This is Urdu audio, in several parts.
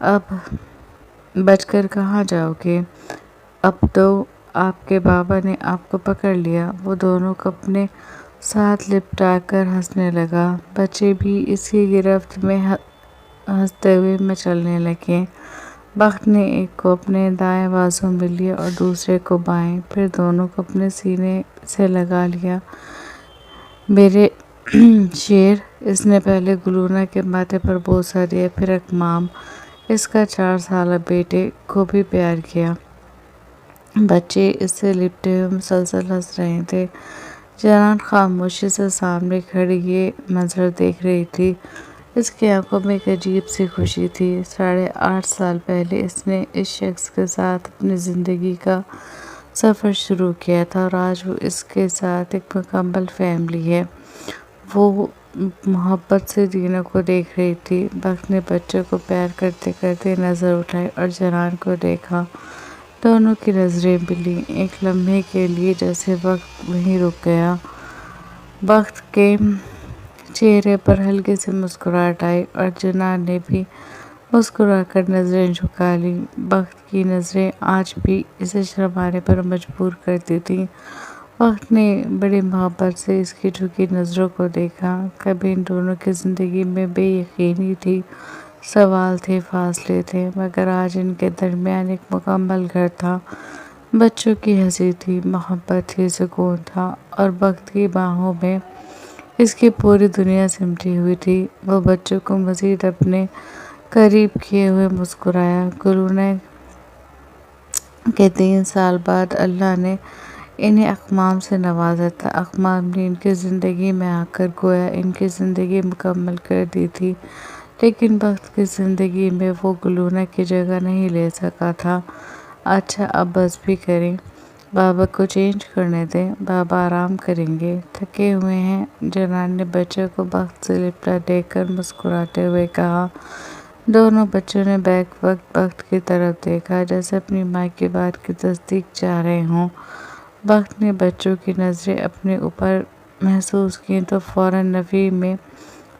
اب بچ کر کہاں جاؤ گے؟ اب تو آپ کے بابا نے آپ کو پکڑ لیا۔ وہ دونوں کو اپنے ساتھ لپٹا کر ہنسنے لگا۔ بچے بھی اس کی گرفت میں ہنستے ہوئے مچلنے لگے۔ بخت نے ایک کو اپنے دائیں بازو میں لیا اور دوسرے کو بائیں، پھر دونوں کو اپنے سینے سے لگا لیا۔ میرے شیر، اس نے پہلے گلونا کے ماتھے پر بوسہ دیا، پھر اکمام، اس کا 4 سالہ بیٹے، کو بھی پیار کیا۔ بچے اس سے لپٹے ہوئے مسلسل ہنس رہے تھے۔ جنان خاموشی سے سامنے کھڑی یہ منظر دیکھ رہی تھی۔ اس کی آنکھوں میں ایک عجیب سی خوشی تھی۔ 8.5 سال پہلے اس نے اس شخص کے ساتھ اپنی زندگی کا سفر شروع کیا تھا اور آج وہ اس کے ساتھ ایک مکمل فیملی ہے۔ وہ محبت سے تینوں کو دیکھ رہی تھی۔ بخت نے بچوں کو پیار کرتے کرتے نظر اٹھائی اور جنان کو دیکھا۔ دونوں کی نظریں ملیں۔ ایک لمحے کے لیے جیسے وقت وہیں رک گیا۔ بخت کے چہرے پر ہلکی سی مسکراہٹ آئی اور جنان نے بھی مسکرا کر نظریں جھکا لیں۔ بخت کی نظریں آج بھی اسے شرمانے پر مجبور کرتی تھیں۔ بخت نے بڑی محبت سے اس کی جھکی نظروں کو دیکھا۔ کبھی ان دونوں کی زندگی میں بے یقینی تھی، سوال تھے، فاصلے تھے، مگر آج ان کے درمیان ایک مکمل گھر تھا۔ بچوں کی ہنسی تھی، محبت تھی، سکون تھا، اور بخت کی باہوں میں اس کی پوری دنیا سمٹی ہوئی تھی۔ وہ بچوں کو مزید اپنے قریب کیے ہوئے مسکرایا۔ گلونا کے 3 سال بعد اللہ نے انہیں اکمام سے نوازا تھا۔ اکمام نے ان کی زندگی میں آ کر گویا ان کی زندگی مکمل کر دی تھی، لیکن بخت کی زندگی میں وہ گلونا کی جگہ نہیں لے سکا تھا۔ اچھا اب بس بھی کریں، بابا کو چینج کرنے دیں، بابا آرام کریں گے، تھکے ہوئے ہیں۔ جنان نے بچوں کو بخت سے لپٹا دیکھ کر مسکراتے ہوئے کہا۔ دونوں بچوں نے بیک وقت بخت کی طرف دیکھا، جیسے اپنی ماں کی بات کی تصدیق چاہ رہے ہوں۔ بخت نے بچوں کی نظریں اپنے اوپر محسوس کیں تو فوراً نفی میں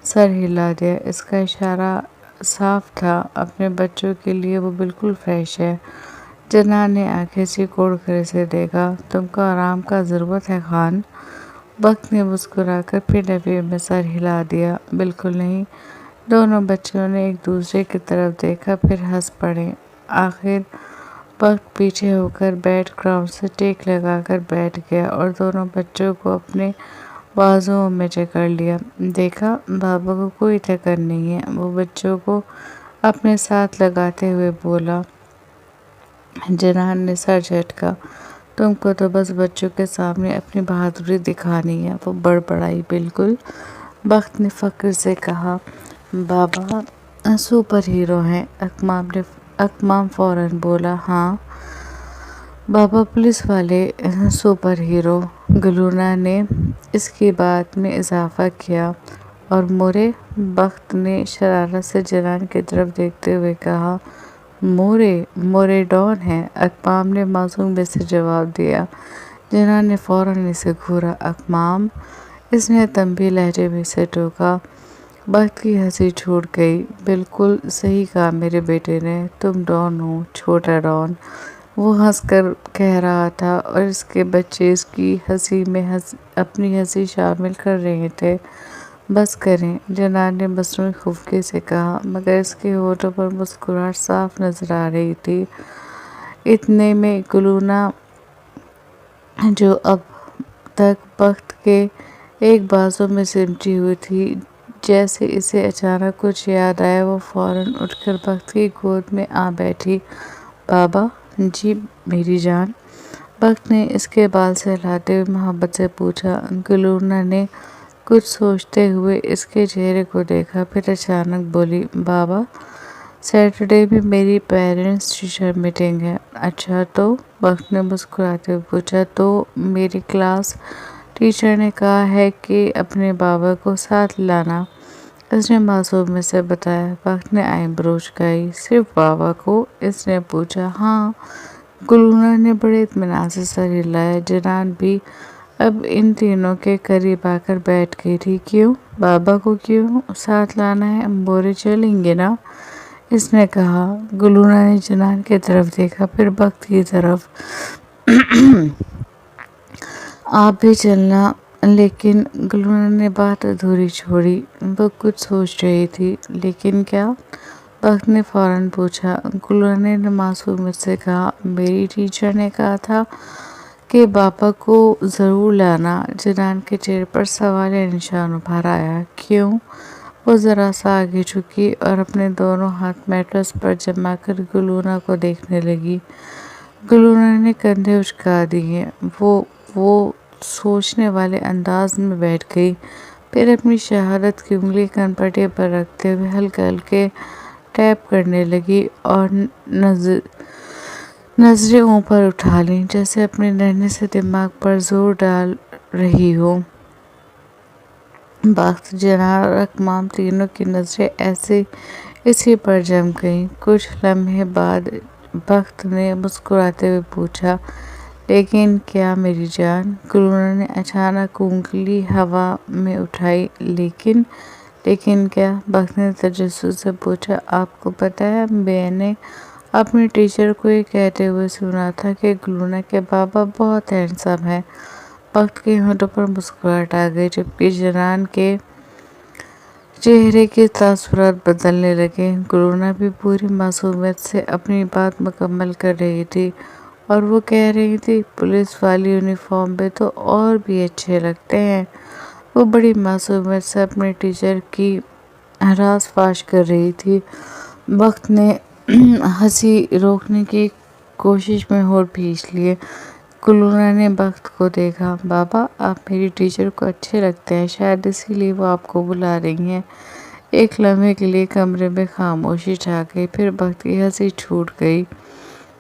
سر ہلا دیا۔ اس کا اشارہ صاف تھا، اپنے بچوں کے لیے وہ بالکل فریش ہے۔ جنان نے آنکھیں سکوڑ کر اسے دیکھا۔ تم کو آرام کا ضرورت ہے خان؟ بخت نے مسکرا کر پھر نفی میں سر ہلا دیا۔ بالکل نہیں۔ دونوں بچوں نے ایک دوسرے کی طرف دیکھا، پھر ہنس پڑے۔ آخر بخت پیچھے ہو کر بیٹ گراؤنڈ سے ٹیک لگا کر بیٹھ گیا اور دونوں بچوں کو اپنے بازوؤں میں جکڑ لیا۔ دیکھا، بابا کو کوئی فکر نہیں ہے، وہ بچوں کو اپنے ساتھ لگاتے ہوئے بولا۔ جنان نے سر جھٹکا۔ تم کو تو بس بچوں کے سامنے اپنی بہادری دکھانی ہے، وہ بڑبڑائی۔ بالکل، بخت نے فخر سے کہا۔ بابا سپر ہیرو ہیں، اکمام فوراً بولا۔ ہاں، بابا پولیس والے سپر ہیرو، گلونا نے اس کی بات میں اضافہ کیا۔ اور مورے؟ بخت نے شرارت سے جنان کی طرف دیکھتے ہوئے کہا۔ مورے ڈان ہے، اکمام نے معصوم بے سے جواب دیا۔ جنان نے فوراً اسے گھورا۔ اکمام، اس نے تنبیہ لہجے میں اسے ٹوکا۔ بخت کی ہنسی چھوٹ گئی۔ بالکل صحیح کہا میرے بیٹے نے، تم ڈان ہو، چھوٹا ڈان، وہ ہنس کر کہہ رہا تھا اور اس کے بچے اس کی ہنسی میں اپنی ہنسی شامل کر رہے تھے۔ بس کریں، جنان نے مصنوعی خفگی سے کہا، مگر اس کے ہونٹوں پر مسکراہٹ صاف نظر آ رہی تھی۔ اتنے میں گلونا، جو اب تک بخت کے ایک بازو میں سمٹی ہوئی تھی، جیسے اسے اچانک کچھ یاد آیا، وہ فوراً اٹھ کر بخت کی گود میں آ بیٹھی۔ بابا؟ جی میری جان؟ بخت نے اس کے بال سہلاتے ہوئے محبت سے پوچھا۔ گلونا نے کچھ سوچتے ہوئے اس کے چہرے کو دیکھا، پھر اچانک بولی۔ بابا، سیٹرڈے میں میری پیرنٹس ٹیچر میٹنگ ہے۔ اچھا تو؟ بخت نے مسکراتے ہوئے پوچھا۔ تو میری کلاس ٹیچر نے کہا ہے کہ اپنے بابا کو ساتھ لانا، اس نے معصومی سے بتایا۔ بخت نے آئی برو جھکائی۔ صرف بابا کو؟ اس نے پوچھا۔ ہاں، گلونا نے بڑے اطمینان سے سر ہلایا۔ جنان بھی اب ان تینوں کے قریب آ کر بیٹھ گئی تھی۔ کیوں؟ بابا کو کیوں ساتھ لانا ہے؟ مورے چلیں گے نا؟ اس نے کہا۔ گلونا نے جنان کی طرف دیکھا، پھر وقت کی طرف۔ آپ بھی چلنا۔ لیکن گلونا نے بات ادھوری چھوڑی۔ وہ کچھ سوچ رہی تھی۔ لیکن کیا؟ وقت نے فوراً پوچھا۔ گلونا نے معصومیت سے کہا، میری ٹیچر نے کہا تھا کہ بابا کو ضرور لانا۔ جنان کے چہرے پر سوالیہ نشان ابھر آیا۔ کیوں؟ وہ ذرا سا آگے جھکی اور اپنے دونوں ہاتھ میٹرس پر جما کر گلونا کو دیکھنے لگی۔ گلونا نے کندھے اچکا دیے۔ وہ سوچنے والے انداز میں بیٹھ گئی، پھر اپنی شہادت کی انگلی کنپٹے پر رکھتے ہوئے ہلکے ہلکے ٹیپ کرنے لگی اور نظریں اوپر اٹھا لیں، جیسے اپنے نرنے سے دماغ پر زور ڈال رہی ہو۔ وقت، جنان اور اکمام تینوں کی نظریں اسی پر جم گئیں۔ کچھ لمحے بعد وقت نے مسکراتے ہوئے پوچھا، لیکن کیا میری جان؟ گلونا نے اچانک انگلی ہوا میں اٹھائی۔ لیکن کیا؟ وقت نے تجسس سے پوچھا۔ آپ کو پتہ ہے، میں نے اپنی ٹیچر کو یہ کہتے ہوئے سنا تھا کہ گلونا کے بابا بہت ہینڈسم ہیں۔ وقت کے ہونٹوں پر مسکراہٹ آ گئی، جبکہ جنان کے چہرے کے تاثرات بدلنے لگے۔ گلونا بھی پوری معصومیت سے اپنی بات مکمل کر رہی تھی، اور وہ کہہ رہی تھی، پولیس والی یونیفارم میں تو اور بھی اچھے لگتے ہیں۔ وہ بڑی معصومیت سے اپنی ٹیچر کی راز فاش کر رہی تھی۔ وقت نے ہنسی روکنے کی کوشش میں ہونٹ کھینچ لیے۔ گلونا نے وقت کو دیکھا۔ بابا، آپ میری ٹیچر کو اچھے لگتے ہیں، شاید اسی لیے وہ آپ کو بلا رہی ہیں۔ ایک لمحے کے لیے کمرے میں خاموشی چھا گئی، پھر وقت کی ہنسی چھوٹ گئی۔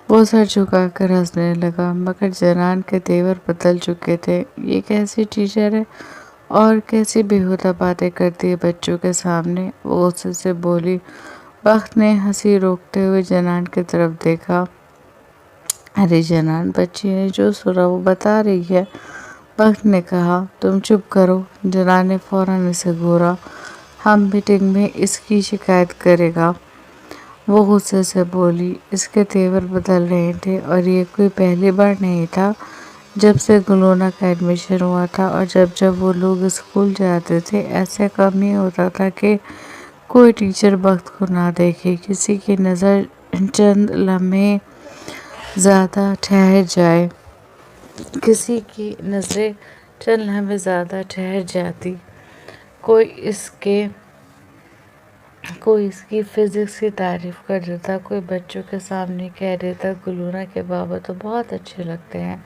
وہ سر جھکا کر ہنسنے لگا، مگر جنان کے تیور بدل چکے تھے۔ یہ کیسی ٹیچر ہے اور کیسی بےہودہ باتیں کرتی ہے بچوں کے سامنے، وہ غصے سے بولی۔ وقت نے ہنسی روکتے ہوئے جنان کی طرف دیکھا۔ ارے جنان، بچی نے جو سنا وہ بتا رہی ہے، وقت نے کہا۔ تم چپ کرو۔ جنان نے فوراً اسے گھورا۔ ہم میٹنگ میں اس کی شکایت کرے گا، وہ غصے سے بولی۔ اس کے تیور بدل رہے تھے، اور یہ کوئی پہلی بار نہیں تھا۔ جب سے گلونا کا ایڈمیشن ہوا تھا اور جب وہ لوگ اسکول جاتے تھے، ایسا کم نہیں ہوتا تھا کہ کوئی ٹیچر وقت کو نہ دیکھے، کسی کی نظر چند لمحے زیادہ ٹھہر جاتی۔ کوئی اس کی فزکس کی تعریف کر دیتا، کوئی بچوں کے سامنے کہہ دیتا، گلونا کے بابا تو بہت اچھے لگتے ہیں،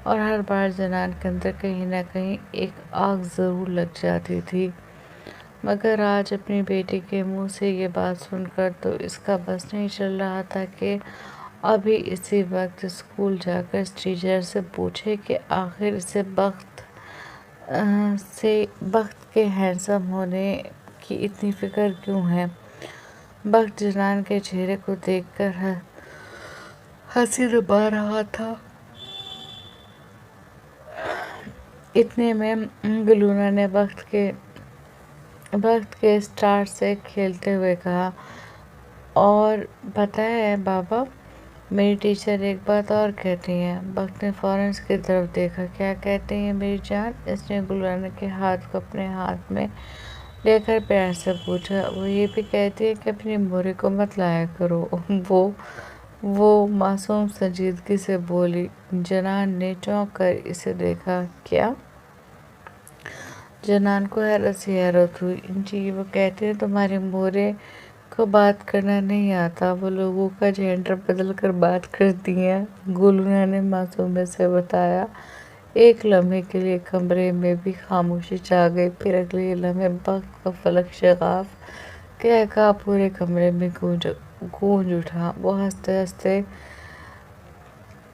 اور ہر بار جنان کے اندر کہیں نہ کہیں ایک آگ ضرور لگ جاتی تھی۔ مگر آج اپنی بیٹی کے منہ سے یہ بات سن کر تو اس کا بس نہیں چل رہا تھا کہ ابھی اسی وقت اسکول جا کر اس ٹیچر سے پوچھے کہ آخر اسے وقت کے ہینڈسم ہونے کی اتنی فکر کیوں ہے۔ وقت جنان کے چہرے کو دیکھ کر ہنسی دبا رہا تھا۔ اتنے میں گلونا نے وقت کے اسٹارٹ سے کھیلتے ہوئے کہا، اور پتہ ہے بابا، میری ٹیچر ایک بات اور کہتی ہیں۔ وقت نے فوراً اس کی طرف دیکھا۔ کیا کہتی ہیں میری جان؟ اس نے گلونا کے ہاتھ کو اپنے ہاتھ میں لے کر پیار سے پوچھا۔ وہ یہ بھی کہتی ہے کہ اپنی موری کو مت لایا کرو، وہ معصوم سنجیدگی سے بولی۔ جنان نے چونک کر اسے دیکھا۔ کیا؟ جنان کو حیرت ہی حیرت ہوئی۔ جی، وہ کہتی ہیں تمہاری مورے کو بات کرنا نہیں آتا، وہ لوگوں کا جینڈر بدل کر بات کرتی ہیں، گلونا نے معصومیت سے بتایا۔ ایک لمحے کے لیے کمرے میں بھی خاموشی چھا گئی، پھر اگلے لمحے وقت کا فلک شگاف قہقہا پورے کمرے میں گونج اٹھا۔ وہ ہنستے ہنستے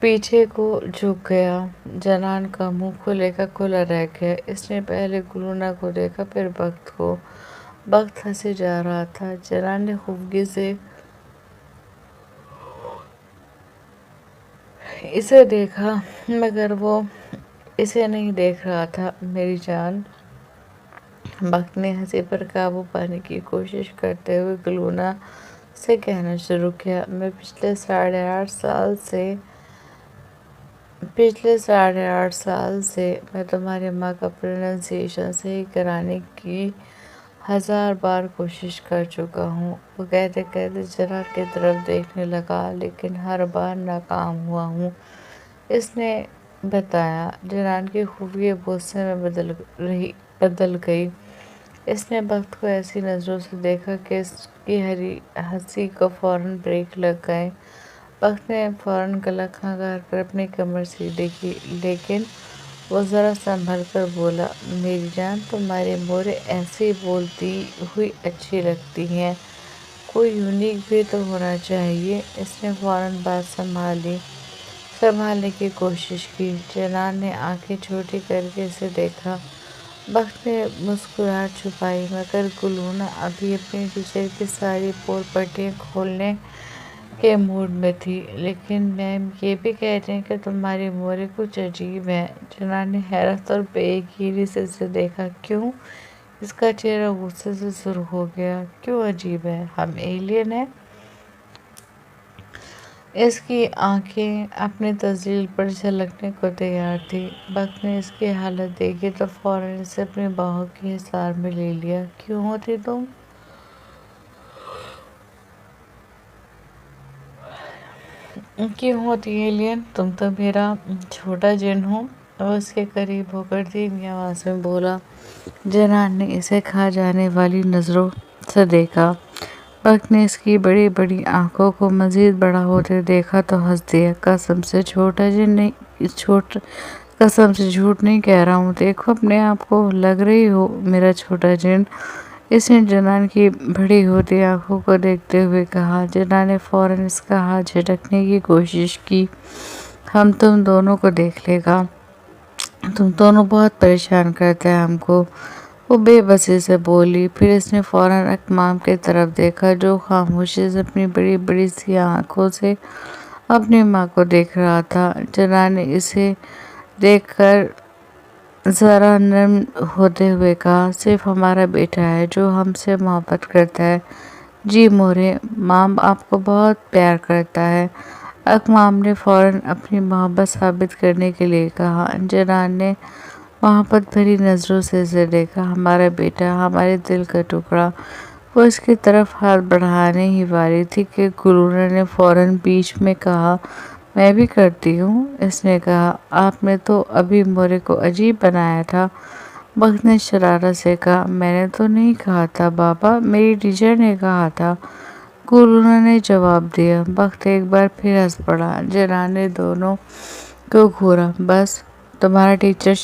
پیچھے کو جھک گیا۔ جنان کا منہ کھلے کا کھلا رہ گیا۔ اس نے پہلے گلونا کو دیکھا، پھر وقت کو۔ وقت ہنسے جا رہا تھا۔ جنان نے خفگی سے اسے دیکھا، مگر وہ اسے نہیں دیکھ رہا تھا۔ میری جان، وقت نے ہنسی پر قابو پانے کی کوشش کرتے ہوئے گلونا سے کہنا شروع کیا، میں پچھلے 8.5 سال سے میں تمہاری ماں کا پروننسیشن صحیح کرانے کی 1000 بار کوشش کر چکا ہوں۔ وہ کہتے کہتے جنان کی طرف دیکھنے لگا، لیکن ہر بار ناکام ہوا ہوں، اس نے بتایا۔ جنان کی خفیہ غصے میں بدل گئی۔ اس نے بخت کو ایسی نظروں سے دیکھا کہ اس کی ہنسی کو فوراً بریک لگ گئے۔ بخت نے فوراً گلا کھنگار کر اپنی کمر سیدھی کی، لیکن وہ ذرا سنبھل کر بولا، میری جان، تمہاری موریں ایسے بولتی ہوئی اچھی لگتی ہیں، کوئی یونیک بھی تو ہونا چاہیے۔ اس نے فوراً بات سنبھالنے کی کوشش کی۔ جنان نے آنکھیں چھوٹی کر کے اسے دیکھا۔ بخت نے مسکراہٹ چھپائی، مگر گلونا ابھی اپنی ٹیچر کی ساری پور پٹیاں کھولنے کے موڈ میں تھی۔ لیکن میم یہ بھی کہتے ہیں کہ تمہاری موریں کچھ عجیب ہیں۔ جنان نے حیرت اور بے یقینی سے اسے دیکھا۔ کیوں؟ اس کا چہرہ غصے سے سرخ ہو گیا۔ کیوں عجیب ہے؟ ہم ایلین ہیں؟ اس کی آنکھیں اپنی تذلیل پر جھلکنے کو تیار تھیں۔ بخت نے اس کی حالت دیکھی تو فوراً اسے اپنی باہوں کے حصار میں لے لیا۔ کیوں ہوتی تم؟ کیوں ہوتی ایلین؟ تم تو میرا چھوٹا جن ہو۔ وہ اس کے قریب ہو کر دھیمی آواز میں بولا۔ جنان نے اسے کھا جانے والی نظروں سے دیکھا۔ بخت نے اس کی بڑی بڑی آنکھوں کو مزید بڑا ہوتے دیکھا تو ہنس دیا۔ قسم سے جھوٹ نہیں کہہ رہا ہوں، دیکھو اپنے آپ کو، لگ رہی ہو میرا چھوٹا جن۔ اس نے جنان کی بڑی ہوتی آنکھوں کو دیکھتے ہوئے کہا۔ جنان نے فوراً اس کا ہاتھ جھٹکنے کی کوشش کی۔ ہم تم دونوں کو دیکھ لے گا، تم دونوں بہت پریشان کرتے ہیں ہم کو، وہ بے بسی سے بولی۔ پھر اس نے فوراً اکمام کی طرف دیکھا، جو خاموشی سے اپنی بڑی بڑی سیاہ آنکھوں سے اپنی ماں کو دیکھ رہا تھا۔ جنان نے اسے دیکھ کر ذرا نرم ہوتے ہوئے کہا، صرف ہمارا بیٹا ہے جو ہم سے محبت کرتا ہے۔ جی مورے، مام آپ کو بہت پیار کرتا ہے۔ اکمام نے فوراً اپنی محبت ثابت کرنے کے لیے کہا۔ جنان نے محبت بھری نظروں سے اسے دیکھا۔ ہمارا بیٹا، ہمارے دل کا ٹکڑا۔ وہ اس کی طرف ہاتھ بڑھانے ہی والی تھی کہ گلونا نے فوراً بیچ میں کہا، میں بھی کرتی ہوں۔ اس نے کہا، آپ نے تو ابھی مورے کو عجیب بنایا تھا۔ بخت نے شرارت سے کہا، میں نے تو نہیں کہا تھا بابا، میری ٹیچر نے کہا تھا، گلونا نے جواب دیا۔ بخت ایک بار پھر ہنس پڑا۔ جنان نے دونوں کو گھورا۔ بس، تمہارا ٹیچر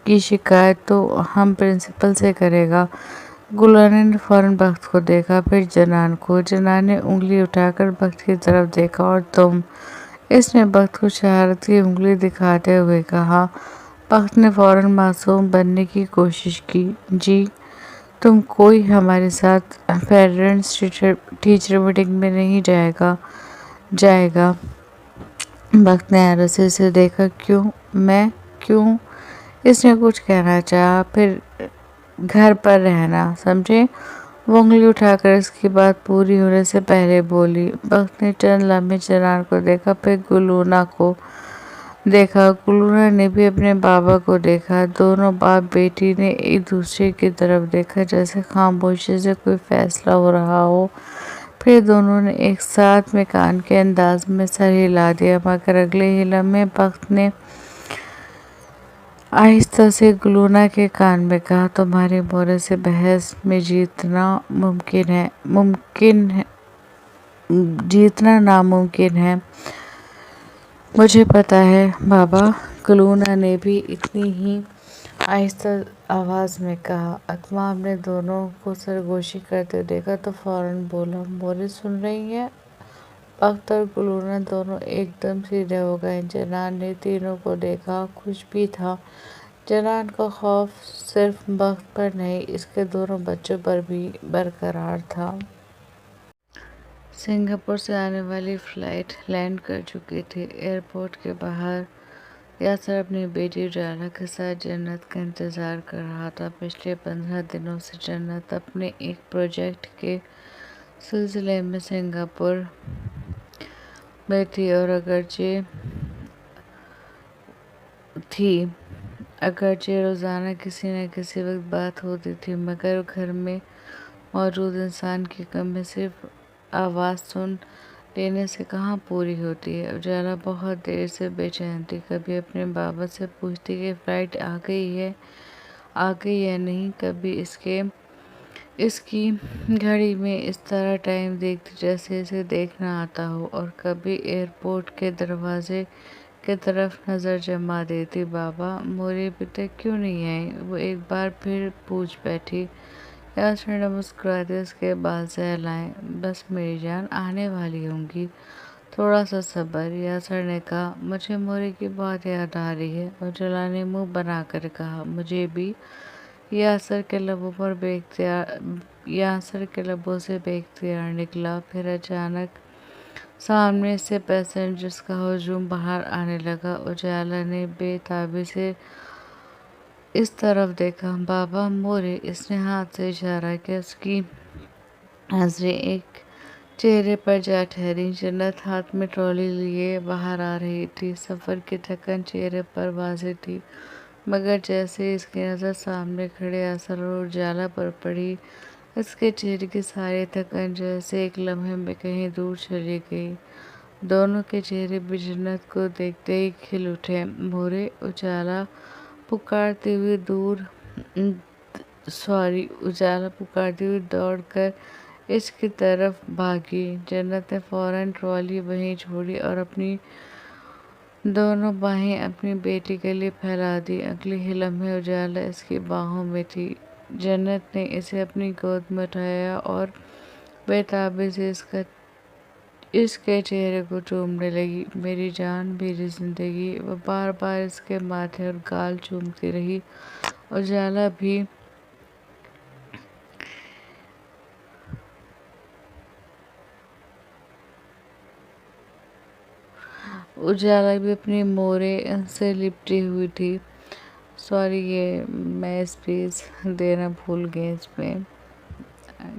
کی شکایت تو ہم پرنسپل سے کرے گا۔ گلونا نے فوراً بخت کو دیکھا، پھر جنان کو۔ جنان نے انگلی اٹھا کر بخت کی طرف دیکھا، اور تم؟ اس نے بخت کو شرارت کی انگلی دکھاتے ہوئے کہا۔ بخت نے فوراً معصوم بننے کی کوشش کی، جی، تم کوئی ہمارے ساتھ پیرنٹس ٹیچر میٹنگ میں نہیں جائے گا۔ بخت نے حیرت سے اسے دیکھا۔ کیوں؟ میں؟ کیوں؟ اس نے کچھ کہنا چاہا، پھر گھر پر رہنا، سمجھے؟ وہ انگلی اٹھا کر اس کی بات پوری ہونے سے پہلے بولی۔ بخت نے چند لمحے جنان کو دیکھا، پھر گلونا کو دیکھا۔ گلونا نے بھی اپنے بابا کو دیکھا۔ دونوں باپ بیٹی نے ایک دوسرے کی طرف دیکھا، جیسے خاموشی سے کوئی فیصلہ ہو رہا ہو۔ پھر دونوں نے ایک ساتھ مکان کے انداز میں سر ہلا دیا، مگر اگلے ہی لمحے بخت نے آہستہ سے گلونا کے کان میں کہا، تمہاری مورے سے بحث میں جیتنا ناممکن ہے۔ مجھے پتا ہے بابا۔ گلونا نے بھی اتنی ہی آہستہ آواز میں کہا۔ اکمام نے دونوں کو سرگوشی کرتے دیکھا تو فوراً بولا، موریں سن رہی ہیں؟ بخت اور گلونا دونوں ایک دم سیدھے ہو گئے۔ جنان نے تینوں کو دیکھا، خوش بھی تھا۔ جنان کا خوف صرف بخت پر نہیں، اس کے دونوں بچوں پر بھی برقرار تھا۔ سنگاپور سے آنے والی فلائٹ لینڈ کر چکی تھی۔ ایئرپورٹ کے باہر یاسر اپنی بیٹی ڈیانا کے ساتھ جنت کا انتظار کر رہا تھا۔ پچھلے 15 دنوں سے جنت اپنے ایک پروجیکٹ کے سلسلے میں سنگاپور میں تھی اور اگرچہ روزانہ کسی نہ کسی وقت بات ہوتی تھی، مگر گھر میں موجود انسان کی کمی صرف آواز سن لینے سے کہاں پوری ہوتی ہے۔ اجالا بہت دیر سے بے چین تھی، کبھی اپنے بابا سے پوچھتی کہ فلائٹ آ گئی یا نہیں، کبھی اس کی گھڑی میں اس طرح ٹائم دیکھتی جیسے اسے دیکھنا آتا ہو، اور کبھی ایئرپورٹ کے دروازے کی طرف نظر جما دیتی۔ بابا موری ابھی تک کیوں نہیں آئے؟ وہ ایک بار پھر پوچھ بیٹھی۔ یاسر نے مسکراتے اس کے بال سہلائے۔ بس میری جان، آنے والی ہوں گی، تھوڑا سا صبر۔ یاسر نے کہا، مجھے موری کی بہت یاد آ رہی ہے۔ اجالا نے منہ بنا کر کہا، مجھے بھی۔ یاسر کے لبوں سے بے اختیار نکلا۔ پھر اچانک سامنے سے پیسنجرز کا ہجوم باہر آنے لگا۔ اجالا نے بے تابی سے اس طرف دیکھا۔ بابا موری! اس نے ہاتھ سے اشارہ کیا۔ اس کی نظریں ایک چہرے پر جا ٹھہریں۔ جنت ہاتھ میں ٹرالی لیے باہر آ رہی تھی۔ سفر کی تھکن چہرے پر واضح تھی، مگر جیسے اس کی نظر سامنے کھڑے یاسر اور اجالا پر پڑی، اس کے چہرے کی ساری تھکن جیسے ایک لمحے میں کہیں دور چلی گئی۔ دونوں کے چہرے بھی جنت کو دیکھتے ہی کھل اٹھے۔ موری! اجالا پکارتی ہوئی دوڑ کر اس کی طرف بھاگی۔ جنت نے فوراً ٹرالی وہیں چھوڑی اور اپنی دونوں باہیں اپنی بیٹی کے لیے پھیلا دی۔ اگلے ہی لمحے اجالا اس کی باہوں میں تھی۔ جنت نے اسے اپنی گود میں اٹھایا اور بے تابی سے اس کے چہرے کو چومنے لگی۔ میری جان، میری زندگی! وہ بار بار اس کے ماتھے اور گال چومتی رہی۔ اجالا بھی اپنی موری سے لپٹی ہوئی تھی۔ سوری، یہ میں اسپیس دینا بھول گئی اس میں۔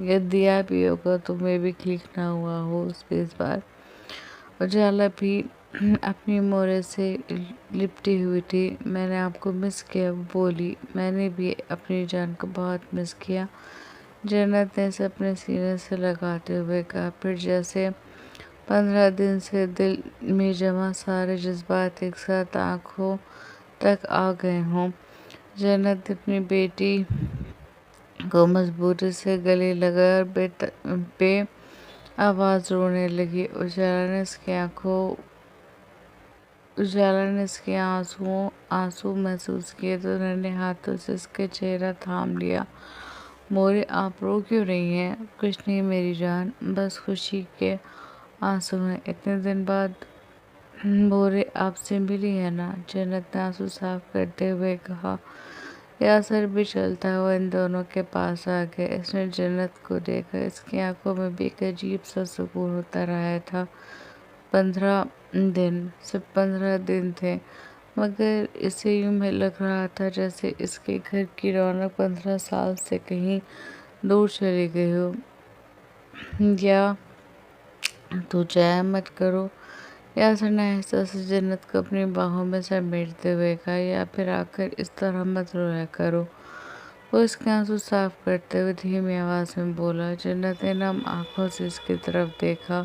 یہ دیا بھی ہوگا تو میں بھی کلک نہ ہوا ہو اسپیس بار۔ اجالا بھی اپنی موری سے لپٹی ہوئی تھی۔ میں نے آپ کو مس کیا، وہ بولی۔ میں نے بھی اپنی جان کو بہت مس کیا، جنت نے اسے اپنے سینے سے لگاتے ہوئے کہا۔ پھر جیسے 15 دن سے دل میں جمع سارے جذبات ایک ساتھ آنکھوں تک آ گئے ہوں۔ جنت نے اپنی بیٹی کو مضبوطی سے گلے لگایا اور بے آواز رونے لگی۔ اجالا نے اس کے آنسو محسوس کیے تو ننھے ہاتھوں سے اس کا چہرہ تھام لیا۔ موری! آپ رو کیوں رہی ہیں؟ کچھ نہیں میری جان، بس خوشی کے آنسو ہیں۔ اتنے دن بعد موری آپ سے ملی ہے نا؟ جنت نے آنسو صاف کرتے ہوئے کہا۔ یاسر بھی چلتا ہوا ان دونوں کے پاس آ گیا۔ اس نے جنت کو دیکھا، اس کی آنکھوں میں بھی ایک عجیب سا سکون اتر آیا تھا۔ 15 دن! صرف 15 دن تھے، مگر اسے یوں لگ رہا تھا جیسے اس کے گھر کی رونق 15 سال سے کہیں دور چلی گئی ہو۔ یا تو جایا مت کرو، یاسر نے آہستہ سے جنت کو اپنی باہوں میں سمیٹتے ہوئے کہا، یا پھر آ کر اس طرح مت رویا کرو۔ وہ اس کے آنسو صاف کرتے ہوئے دھیمی آواز میں بولا۔ جنت نے نم آنکھوں سے اس کی طرف دیکھا۔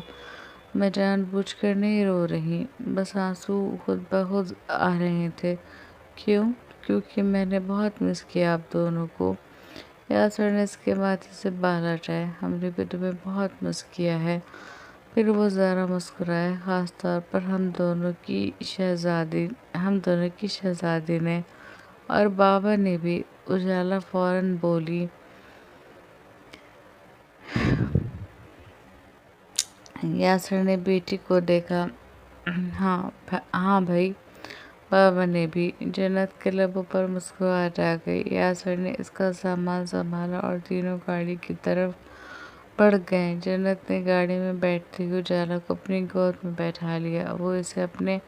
میں جان بوجھ کر نہیں رو رہی، بس آنسو خود بخود آ رہے تھے۔ کیوں؟ کیونکہ میں نے بہت مس کیا آپ دونوں کو۔ یاسر نے اس کے ماتھے سے بال ہٹائے۔ ہم نے بھی تمہیں بہت مس کیا ہے۔ پھر وہ ذرا مسکرائے، خاص طور پر ہم دونوں کی شہزادی نے، اور بابا نے بھی۔ اجالا فوراً بولی۔ یاسر نے بیٹی کو دیکھا۔ ہاں بھائی، بابا نے بھی۔ جنت کے لبوں پر مسکراہٹ آ گئی۔ یاسر نے اس کا سامان سنبھالا اور تینوں گاڑی کی طرف بڑھ گئے۔ جنت نے گاڑی میں بیٹھتے ہی اجالا کو اپنی گود میں بیٹھا لیا۔ وہ اسے اپنے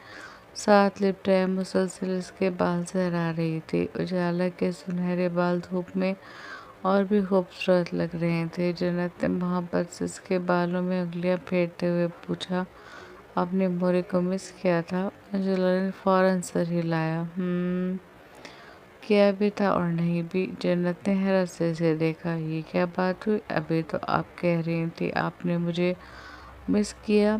ساتھ لپٹائے مسلسل اس کے بال سہلا رہی تھی۔ اجالا کے سنہرے بال دھوپ میں اور بھی خوبصورت لگ رہے تھے۔ جنت نے محبت سے اس کے بالوں میں انگلیاں پھیرتے ہوئے پوچھا، آپ نے مورے کو مس کیا تھا؟ انجلا نے فوراً سر ہلایا۔ کیا بھی تھا اور نہیں بھی۔ جنت نے حیرت سے اسے دیکھا۔ یہ کیا بات ہوئی؟ ابھی تو آپ کہہ رہی تھی آپ نے مجھے مس کیا۔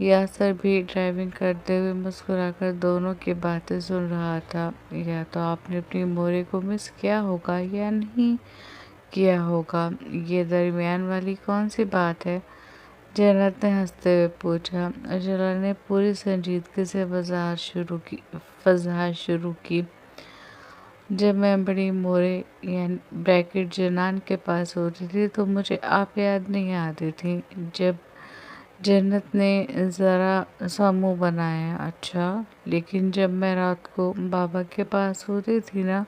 یاسر بھی ڈرائیونگ کرتے ہوئے مسکرا کر دونوں کی باتیں سن رہا تھا۔ یا تو آپ نے اپنی مورے کو مس کیا ہوگا یا نہیں کیا ہوگا، یہ درمیان والی کون سی بات ہے؟ جنت نے ہنستے ہوئے پوچھا۔ انجلا نے پوری سنجیدگی سے وضاحت شروع کی۔ جب میں بڑی مورے یعنی بریکٹ جنان کے پاس ہوتی تھی تو مجھے آپ یاد نہیں آتی تھی۔ جنت نے ذرا سا منہ بنایا۔ اچھا، لیکن جب میں رات کو بابا کے پاس ہوتی تھی نا،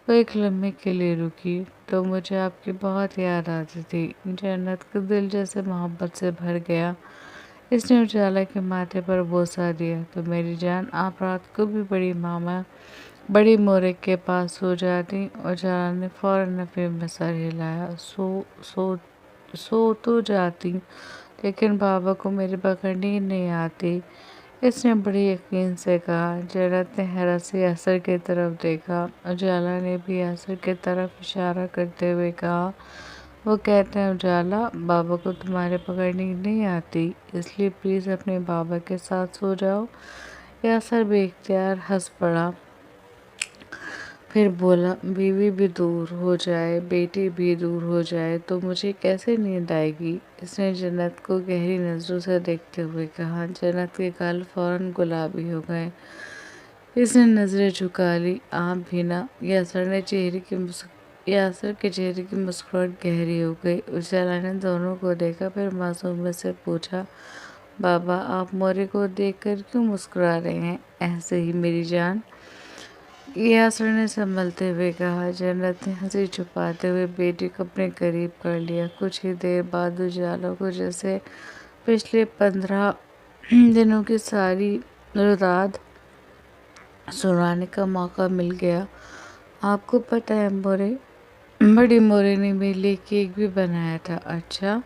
وہ ایک لمحے کے لیے رکی تو مجھے آپ کی بہت یاد آتی تھی۔ جنت کا دل جیسے محبت سے بھر گیا۔ اس نے اجالا کے ماتھے پر بوسہ دیا۔ تو میری جان، آپ رات کو بھی بڑی مورے کے پاس سو جاتی؟ اجالا نے فوراً نفی میں سر ہلایا۔ سو تو جاتی، لیکن بابا کو میرے بغیر نیند نہیں آتی، اس نے بڑے یقین سے کہا۔ جنت نے حیرت سے یاسر کی طرف دیکھا۔ اجالا نے بھی یاسر کی طرف اشارہ کرتے ہوئے کہا۔ وہ کہتے ہیں اجالا، بابا کو تمہارے بغیر نیند نہیں آتی، اس لیے پلیز اپنے بابا کے ساتھ سو جاؤ۔ یاسر بے اختیار ہنس پڑا، پھر بولا، بیوی بھی دور ہو جائے، بیٹی بھی دور ہو جائے تو مجھے کیسے نیند آئے گی؟ اس نے جنت کو گہری نظروں سے دیکھتے ہوئے کہا۔ جنت کے گال فوراً گلابی ہو گئے۔ اس نے نظریں جھکا لی۔ آپ بھی نا؟ یاسر کے چہرے کی مسکراہٹ گہری ہو گئی۔ اجالا نے دونوں کو دیکھا، پھر معصومیت سے پوچھا، بابا آپ مورے کو دیکھ کر کیوں مسکرا رہے ہیں؟ ایسے ہی میری جان، یاسر نے سنبھلتے ہوئے کہا۔ جنت نے ہنسی چھپاتے ہوئے بیٹی کو اپنے قریب کر لیا۔ کچھ ہی دیر بعد اجالا کو جیسے پچھلے 15 دنوں کی ساری روداد سنانے کا موقع مل گیا۔ آپ کو پتہ ہے بڑی مورے نے میرے لیے کیک بھی بنایا تھا۔ اچھا،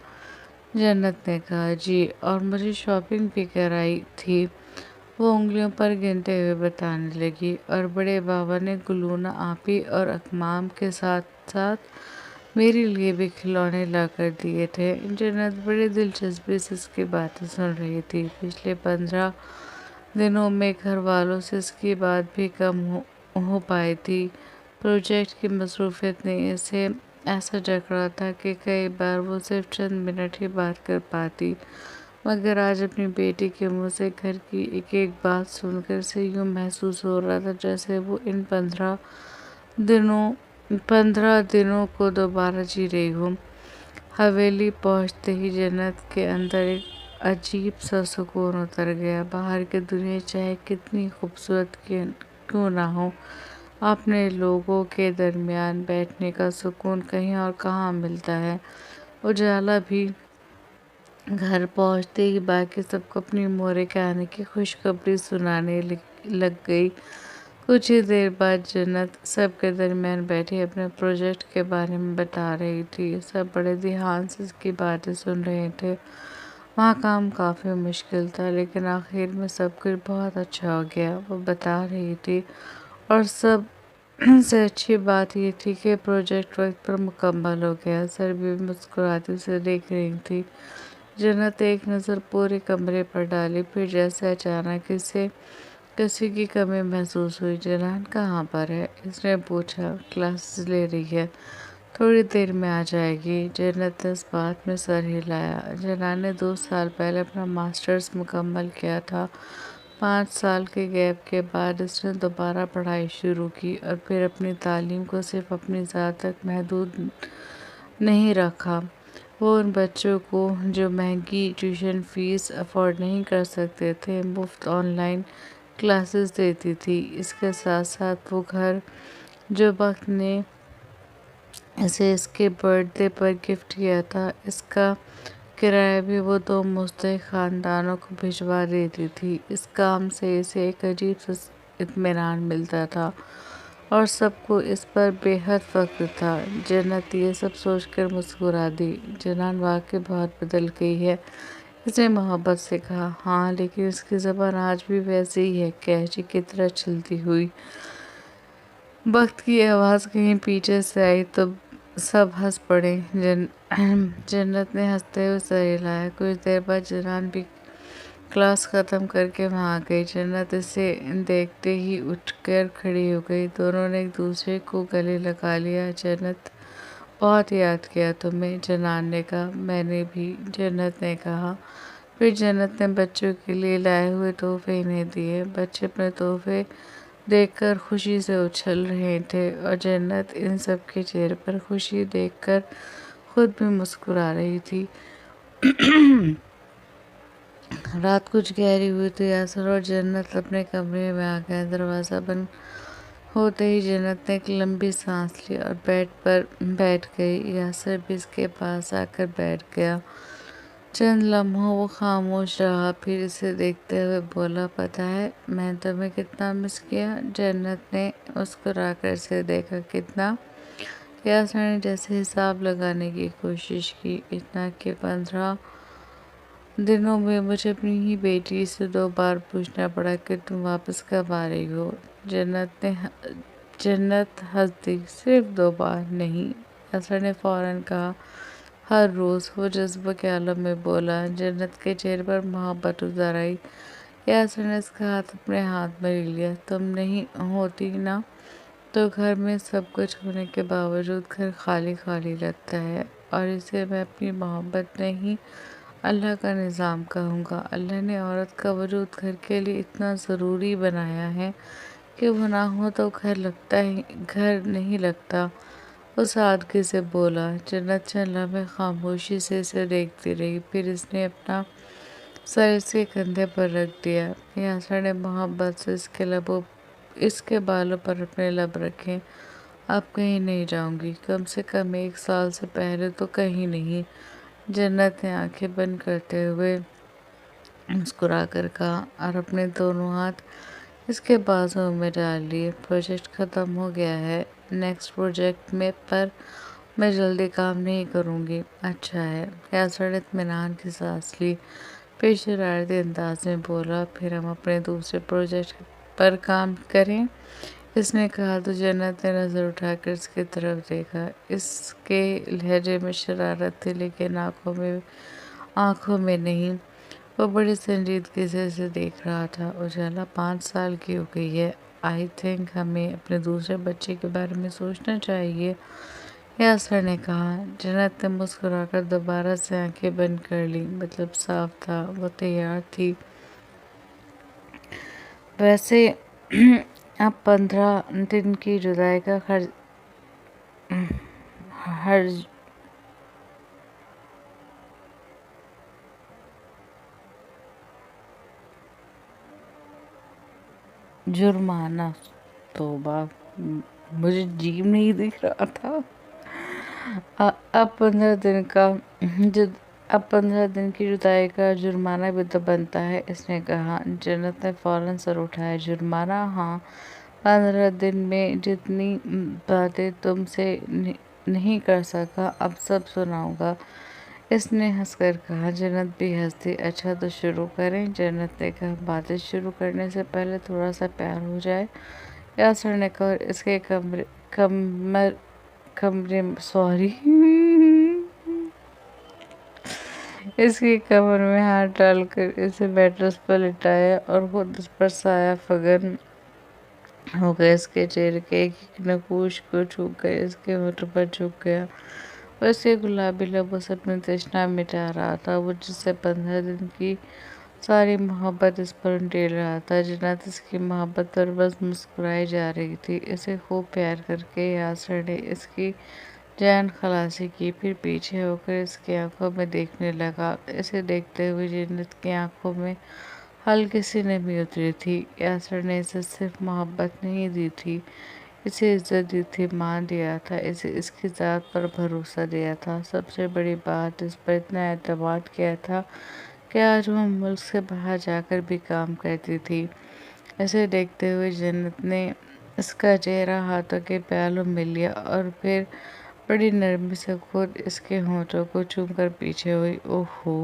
جنت نے کہا۔ جی، اور مجھے شاپنگ بھی کرائی تھی، وہ انگلیوں پر گنتے ہوئے بتانے لگی، اور بڑے بابا نے گلونا آپی اور اکمام کے ساتھ ساتھ میرے لیے بھی کھلونے لا کر دیے تھے۔ جنت بڑی دلچسپی سے اس کی باتیں سن رہی تھی۔ پچھلے 15 دنوں میں گھر والوں سے اس کی بات بھی کم ہو پائی تھی۔ پروجیکٹ کی مصروفیت نے اسے ایسا جکڑا تھا کہ کئی بار وہ صرف چند منٹ ہی بات کر پاتی، مگر آج اپنی بیٹی کے منہ سے گھر کی ایک ایک بات سن کر اسے یوں محسوس ہو رہا تھا جیسے وہ ان 15 دنوں کو دوبارہ جی رہی ہو۔ حویلی پہنچتے ہی جنت کے اندر ایک عجیب سا سکون اتر گیا۔ باہر کی دنیا چاہے کتنی خوبصورت کیوں نہ ہو، اپنے لوگوں کے درمیان بیٹھنے کا سکون کہیں اور کہاں ملتا ہے۔ اجالا بھی گھر پہنچتے ہی باقی سب کو اپنی مورے کے آنے کی خوشخبری سنانے لگ گئی۔ کچھ ہی دیر بعد جنت سب کے درمیان بیٹھی اپنے پروجیکٹ کے بارے میں بتا رہی تھی۔ سب بڑے دھیان سے اس کی باتیں سن رہے تھے۔ وہاں کام کافی مشکل تھا، لیکن آخر میں سب کچھ بہت اچھا ہو گیا، وہ بتا رہی تھی، اور سب سے اچھی بات یہ تھی کہ پروجیکٹ وقت پر مکمل ہو گیا۔ سربی مسکراتی اسے دیکھ رہی تھی۔ جنت ایک نظر پورے کمرے پر ڈالی، پھر جیسے اچانک اسے کسی کی کمی محسوس ہوئی۔ جنان کہاں پر ہے؟ اس نے پوچھا۔ کلاسز لے رہی ہے، تھوڑی دیر میں آ جائے گی۔ جنت نے اس بات میں سر ہلایا۔ جنان نے 2 سال پہلے اپنا ماسٹرز مکمل کیا تھا۔ 5 سال کے گیپ کے بعد اس نے دوبارہ پڑھائی شروع کی، اور پھر اپنی تعلیم کو صرف اپنی ذات تک محدود نہیں رکھا۔ وہ ان بچوں کو جو مہنگی ٹیوشن فیس افورڈ نہیں کر سکتے تھے، مفت آن لائن کلاسز دیتی تھی۔ اس کے ساتھ ساتھ وہ گھر جو بخت نے اسے اس کے برتھ ڈے پر گفٹ کیا تھا، اس کا کرایہ بھی وہ 2 مستحق خاندانوں کو بھجوا دیتی تھی۔ اس کام سے اسے ایک عجیب سا اطمینان ملتا تھا۔ اور سب کو اس پر بے حد فخر تھا۔ جنت یہ سب سوچ کر مسکرا دی۔ جنان واقعی بہت بدل گئی ہے، اس نے محبت سے کہا۔ ہاں، لیکن اس کی زبان آج بھی ویسی ہی ہے، کینچی کی طرح چلتی ہوئی۔ وقت کی آواز کہیں پیچھے سے آئی تو سب ہنس پڑے۔ جنت نے ہنستے ہوئے سر ہلایا۔ کچھ دیر بعد جنان بھی کلاس ختم کر کے وہاں آ گئی۔ جنت اسے دیکھتے ہی اٹھ کر کھڑی ہو گئی۔ دونوں نے ایک دوسرے کو گلے لگا لیا۔ جنت، بہت یاد کیا تمہیں، جنان نے کہا۔ میں نے بھی، جنت نے کہا۔ پھر جنت نے بچوں کے لیے لائے ہوئے تحفے انہیں دیے۔ بچے اپنے تحفے دیکھ کر خوشی سے اچھل رہے تھے اور جنت ان سب کے چہرے پر خوشی دیکھ کر خود بھی مسکرا رہی تھی۔ رات کچھ گہری ہوئی تو یاسر اور جنت اپنے کمرے میں آ گئے۔ دروازہ بند ہوتے ہی جنت نے ایک لمبی سانس لی اور بیڈ پر بیٹھ گئی۔ یاسر بھی اس کے پاس آ کر بیٹھ گیا۔ چند لمحوں وہ خاموش رہا، پھر اسے دیکھتے ہوئے بولا، پتہ ہے میں نے تمہیں کتنا مس کیا؟ جنت نے مسکرا کر اسے دیکھا۔ کتنا؟ یاسر نے جیسے حساب لگانے کی کوشش کی۔ اتنا کہ 15 دنوں میں مجھے اپنی ہی بیٹی سے 2 بار پوچھنا پڑا کہ تم واپس کب آ رہی ہو۔ جنت ہنس دی۔ صرف 2 بار نہیں، یاسر نے فوراً کہا، ہر روز۔ وہ جذبہ کے عالم میں بولا۔ جنت کے چہرے پر محبت اتر آئی۔ یاسر نے اس کا ہاتھ اپنے ہاتھ میں لے لیا۔ تم نہیں ہوتی نا تو گھر میں سب کچھ ہونے کے باوجود گھر خالی خالی لگتا ہے، اور اسے میں اپنی محبت نہیں، اللہ کا نظام کہوں گا۔ اللہ نے عورت کا وجود گھر کے لیے اتنا ضروری بنایا ہے کہ وہ نہ ہو تو گھر نہیں لگتا۔ وہ سادگی سے بولا۔ جنت چند لمحے خاموشی سے اسے دیکھتی رہی، پھر اس نے اپنا سر اس کے کندھے پر رکھ دیا۔ یاسر نے محبت سے اس کے بالوں پر اپنے لب رکھے۔ اب کہیں نہیں جاؤں گی، کم سے کم 1 سال سے پہلے تو کہیں نہیں۔ جنت نے آنکھیں بند کرتے ہوئے مسکرا کر کہا اور اپنے دونوں ہاتھ اس کے بازوں میں ڈال لیے۔ پروجیکٹ ختم ہو گیا ہے، نیکسٹ پروجیکٹ پر میں جلدی کام نہیں کروں گی۔ اچھا ہے۔ یاسر نے اطمینان کی سانس لی، پھر شرارتی انداز میں بولا، پھر ہم اپنے دوسرے پروجیکٹ پر کام کریں، اس نے کہا تو جنت نے نظر اٹھا کر اس کی طرف دیکھا۔ اس کے لہجے میں شرارت تھی لیکن آنکھوں میں نہیں۔ وہ بڑی سنجیدگی سے اسے دیکھ رہا تھا۔ اجالا 5 سال کی ہو گئی ہے، آئی تھنک ہمیں اپنے دوسرے بچے کے بارے میں سوچنا چاہیے، یاسر نے کہا۔ جنت نے مسکرا کر دوبارہ سے آنکھیں بند کر لیں۔ مطلب صاف تھا، وہ تیار تھی۔ ویسے اب 15 دن کی جدائی کا ہر جرمانہ، توبہ، مجھے جیم نہیں دکھ رہا تھا۔ اب 15 دن کی جدائی کا جرمانہ بھی تو بنتا ہے، اس نے کہا۔ جنت نے فوراً سر اٹھایا۔ جرمانہ؟ ہاں، 15 دن میں جتنی باتیں تم سے نہیں کر سکا اب سب سناؤں گا، اس نے ہنس کر کہا۔ جنت بھی ہنس دی۔ اچھا تو شروع کریں، جنت نے کہا۔ باتیں شروع کرنے سے پہلے تھوڑا سا پیار ہو جائے، یاسر نے کہا اور اس کے اس کی کمر میں ہاتھ ڈال کر اسے میٹرس پر لٹایا اور خود اس پر سایہ فگن ہو گیا۔ اس کے چہرے کے ایک ایک نقوش کو چھو کر اس کے ہونٹوں پر جھک گیا۔ وہ اس کے گلابی لبوں سے اپنی تشنہ مٹا رہا تھا، وہ جس سے 15 دن کی ساری محبت اس پر انڈیل رہا تھا۔ جنت اس کی محبت پر بس مسکرائی جا رہی تھی۔ اسے خوب پیار کر کے یاسر نے اس کی جان خلاصی کی، پھر پیچھے ہو کر اس کی آنکھوں میں دیکھنے لگا۔ اسے دیکھتے ہوئے جنت کی آنکھوں میں ہلکی سی نمی اتری تھی۔ یاسر نے اسے صرف محبت نہیں دی تھی، اسے عزت دی تھی، مان دیا تھا، اسے اس کی ذات پر بھروسہ دیا تھا، سب سے بڑی بات اس پر اتنا اعتماد کیا تھا کہ آج وہ ملک سے باہر جا کر بھی کام کرتی تھی۔ اسے دیکھتے ہوئے جنت نے اس کا چہرہ ہاتھوں کے پیالوں میں لیا اور پھر بڑی نرمی سے خود اس کے ہونٹوں کو چوم کر پیچھے ہوئی۔ اوہو،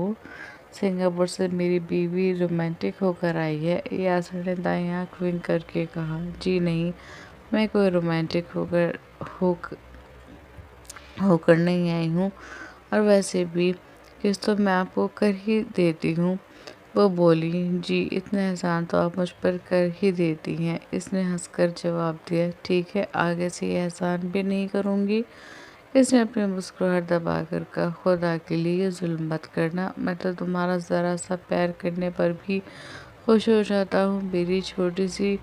سنگاپور سے میری بیوی رومانٹک ہو کر آئی ہے؟ یاسر نے دائیں آنکھ ونک کر کے کہا۔ جی نہیں، میں کوئی رومانٹک ہو کر نہیں آئی ہوں، اور ویسے بھی کس تو میں آپ کو کر ہی دیتی ہوں۔ وہ بولی۔ جی، اتنا احسان تو آپ مجھ پر کر ہی دیتی ہیں، اس نے ہنس کر جواب دیا۔ ٹھیک ہے، آگے سے یہ احسان بھی نہیں کروں گی۔ اس نے اپنی مسکراہٹ دبا کر کہا۔ خدا کے لیے ظلم مت کرنا، میں تو تمہارا ذرا سا پیار کرنے پر بھی خوش ہو جاتا ہوں، میری چھوٹی سی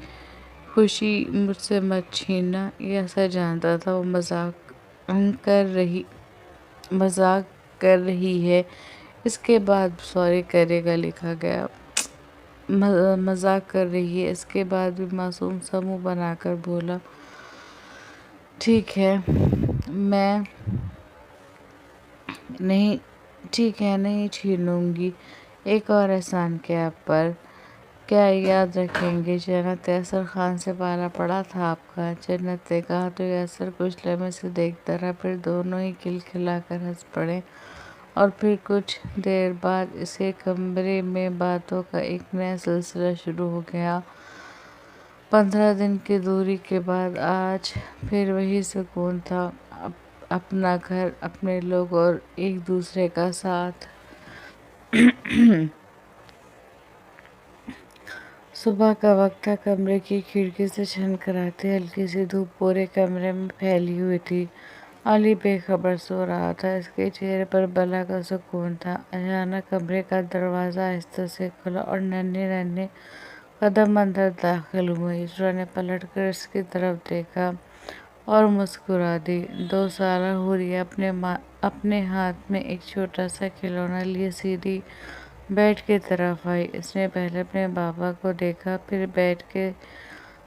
خوشی مجھ سے مت چھیننا۔ یاسر جانتا تھا وہ مذاق کر رہی ہے، اس کے بعد سوری کرے گا لکھا گیا۔ مذاق کر رہی ہے، اس کے بعد بھی معصوم سا منہ بنا کر بولا۔ ٹھیک ہے، نہیں چھینوں گی۔ ایک اور احسان کیا پر؟ کیا یاد رکھیں گے جنت؟ یاسر خان سے پالا پڑا تھا آپ کا؟ جنت نے کہا تو یاسر کچھ لمحے سے دیکھتا رہا، پھر دونوں ہی کھلکھلا کر ہنس پڑے، اور پھر کچھ دیر بعد اس کے کمرے میں باتوں کا ایک نیا سلسلہ شروع ہو گیا۔ 15 دن کی دوری کے بعد آج پھر وہی سکون تھا، اپنا گھر، اپنے لوگ اور ایک دوسرے کا ساتھ۔ صبح کا وقت تھا، کمرے کی کھڑکی سے چھن کر آتی ہلکی سی دھوپ پورے کمرے میں پھیلی ہوئی تھی۔ علی بے خبر سو رہا تھا، اس کے چہرے پر بلا کا سکون تھا۔ اچانک کمرے کا دروازہ آہستہ سے کھلا اور ننھے ننھے قدم اندر داخل ہوئے۔ اسرا نے پلٹ کر اس کی طرف دیکھا اور مسکرا دی۔ 2 سالہ حوریہ اپنے ہاتھ میں ایک چھوٹا سا کھلونا لیے سیدھی بیڈ کی طرف آئی۔ اس نے پہلے اپنے بابا کو دیکھا، پھر بیڈ کے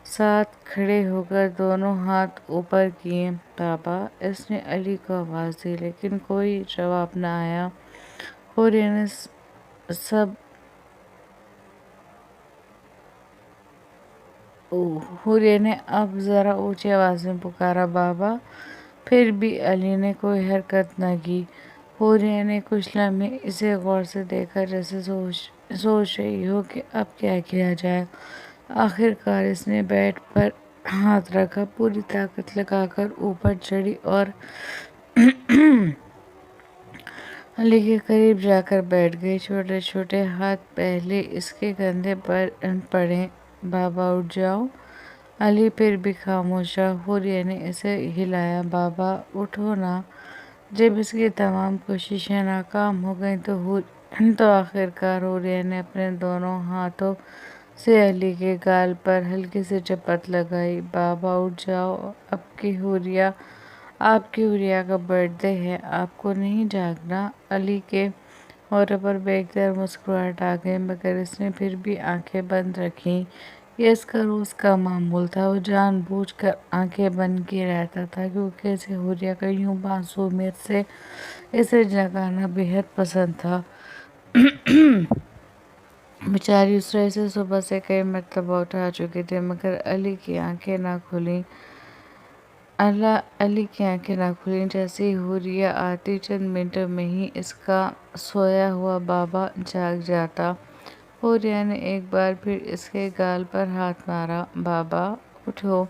ساتھ کھڑے ہو کر دونوں ہاتھ اوپر کیے۔ بابا، اس نے علی کو آواز دی، لیکن کوئی جواب نہ آیا۔ حوریہ نے اب ذرا اونچی آواز میں پکارا، بابا! پھر بھی علی نے کوئی حرکت نہ کی۔ حوریہ نے کچھ لمحے اسے غور سے دیکھا، جیسے سوچ رہی ہو کہ اب کیا کیا جائے۔ آخر کار اس نے بیڈ پر ہاتھ رکھا، پوری طاقت لگا کر اوپر چڑھی اور علی کے قریب جا کر بیٹھ گئی۔ چھوٹے چھوٹے ہاتھ پہلے اس کے کندھے پر پڑے۔ بابا، اٹھ جاؤ۔ علی پھر بھی خاموش رہا۔ حوریہ نے اسے ہلایا، بابا اٹھو نا۔ جب اس کی تمام کوششیں ناکام ہو گئیں تو آخر کار حوریہ نے اپنے دونوں ہاتھوں سے علی کے گال پر ہلکی سی جپت لگائی۔ بابا اٹھ جاؤ، آپ کی حوریہ کا برتھ ڈے ہے، آپ کو نہیں جاگنا؟ علی کے ہونٹوں پر بے اختیار مسکراہٹ آ گئی، مگر اس نے پھر بھی آنکھیں بند رکھیں۔ یہ اس کا روز کا معمول تھا، وہ جان بوجھ کر آنکھیں بند کیے رہتا تھا، کیونکہ اسے حوریہ کا یوں معصومیت سے اسے جگانا بے حد پسند تھا۔ بیچاری اسرا اسے صبح سے کئی مرتبہ اٹھا چکی تھی، مگر علی کی آنکھیں نہ کھلیں۔ جیسے ہی حوریہ آتی، چند منٹوں میں ہی اس کا سویا ہوا بابا جاگ جاتا۔ حوریہ نے ایک بار پھر اس کے گال پر ہاتھ مارا، بابا اٹھو۔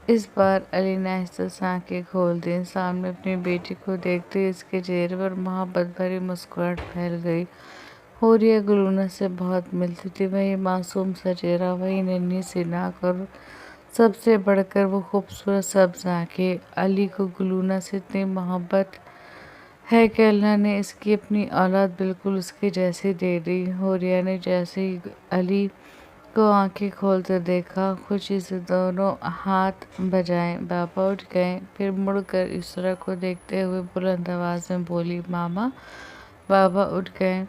اس بار علی نے آہستہ سے آنکھیں کھول دیں۔ سامنے اپنی بیٹی کو دیکھتے ہی اس کے چہرے پر محبت بھری مسکراہٹ پھیل گئی۔ حوریہ گلونا سے بہت ملتی تھی، وہی معصوم سا چہرہ، وہی ننھی سی ناک، اور سب سے بڑھ کر وہ خوبصورت سبز آنکھیں۔ علی کو گلونا سے اتنی محبت ہے کہ اللہ نے اس کی اپنی اولاد بالکل اس کے جیسی دے دی۔ حوریہ نے جیسے ہی علی کو آنکھیں کھولتے دیکھا، خوشی سے دونوں ہاتھ بجائے۔ بابا اٹھ گئے، پھر مڑ کر اسرا کو دیکھتے ہوئے بلند آواز میں بولی، ماما، بابا اٹھ گئے۔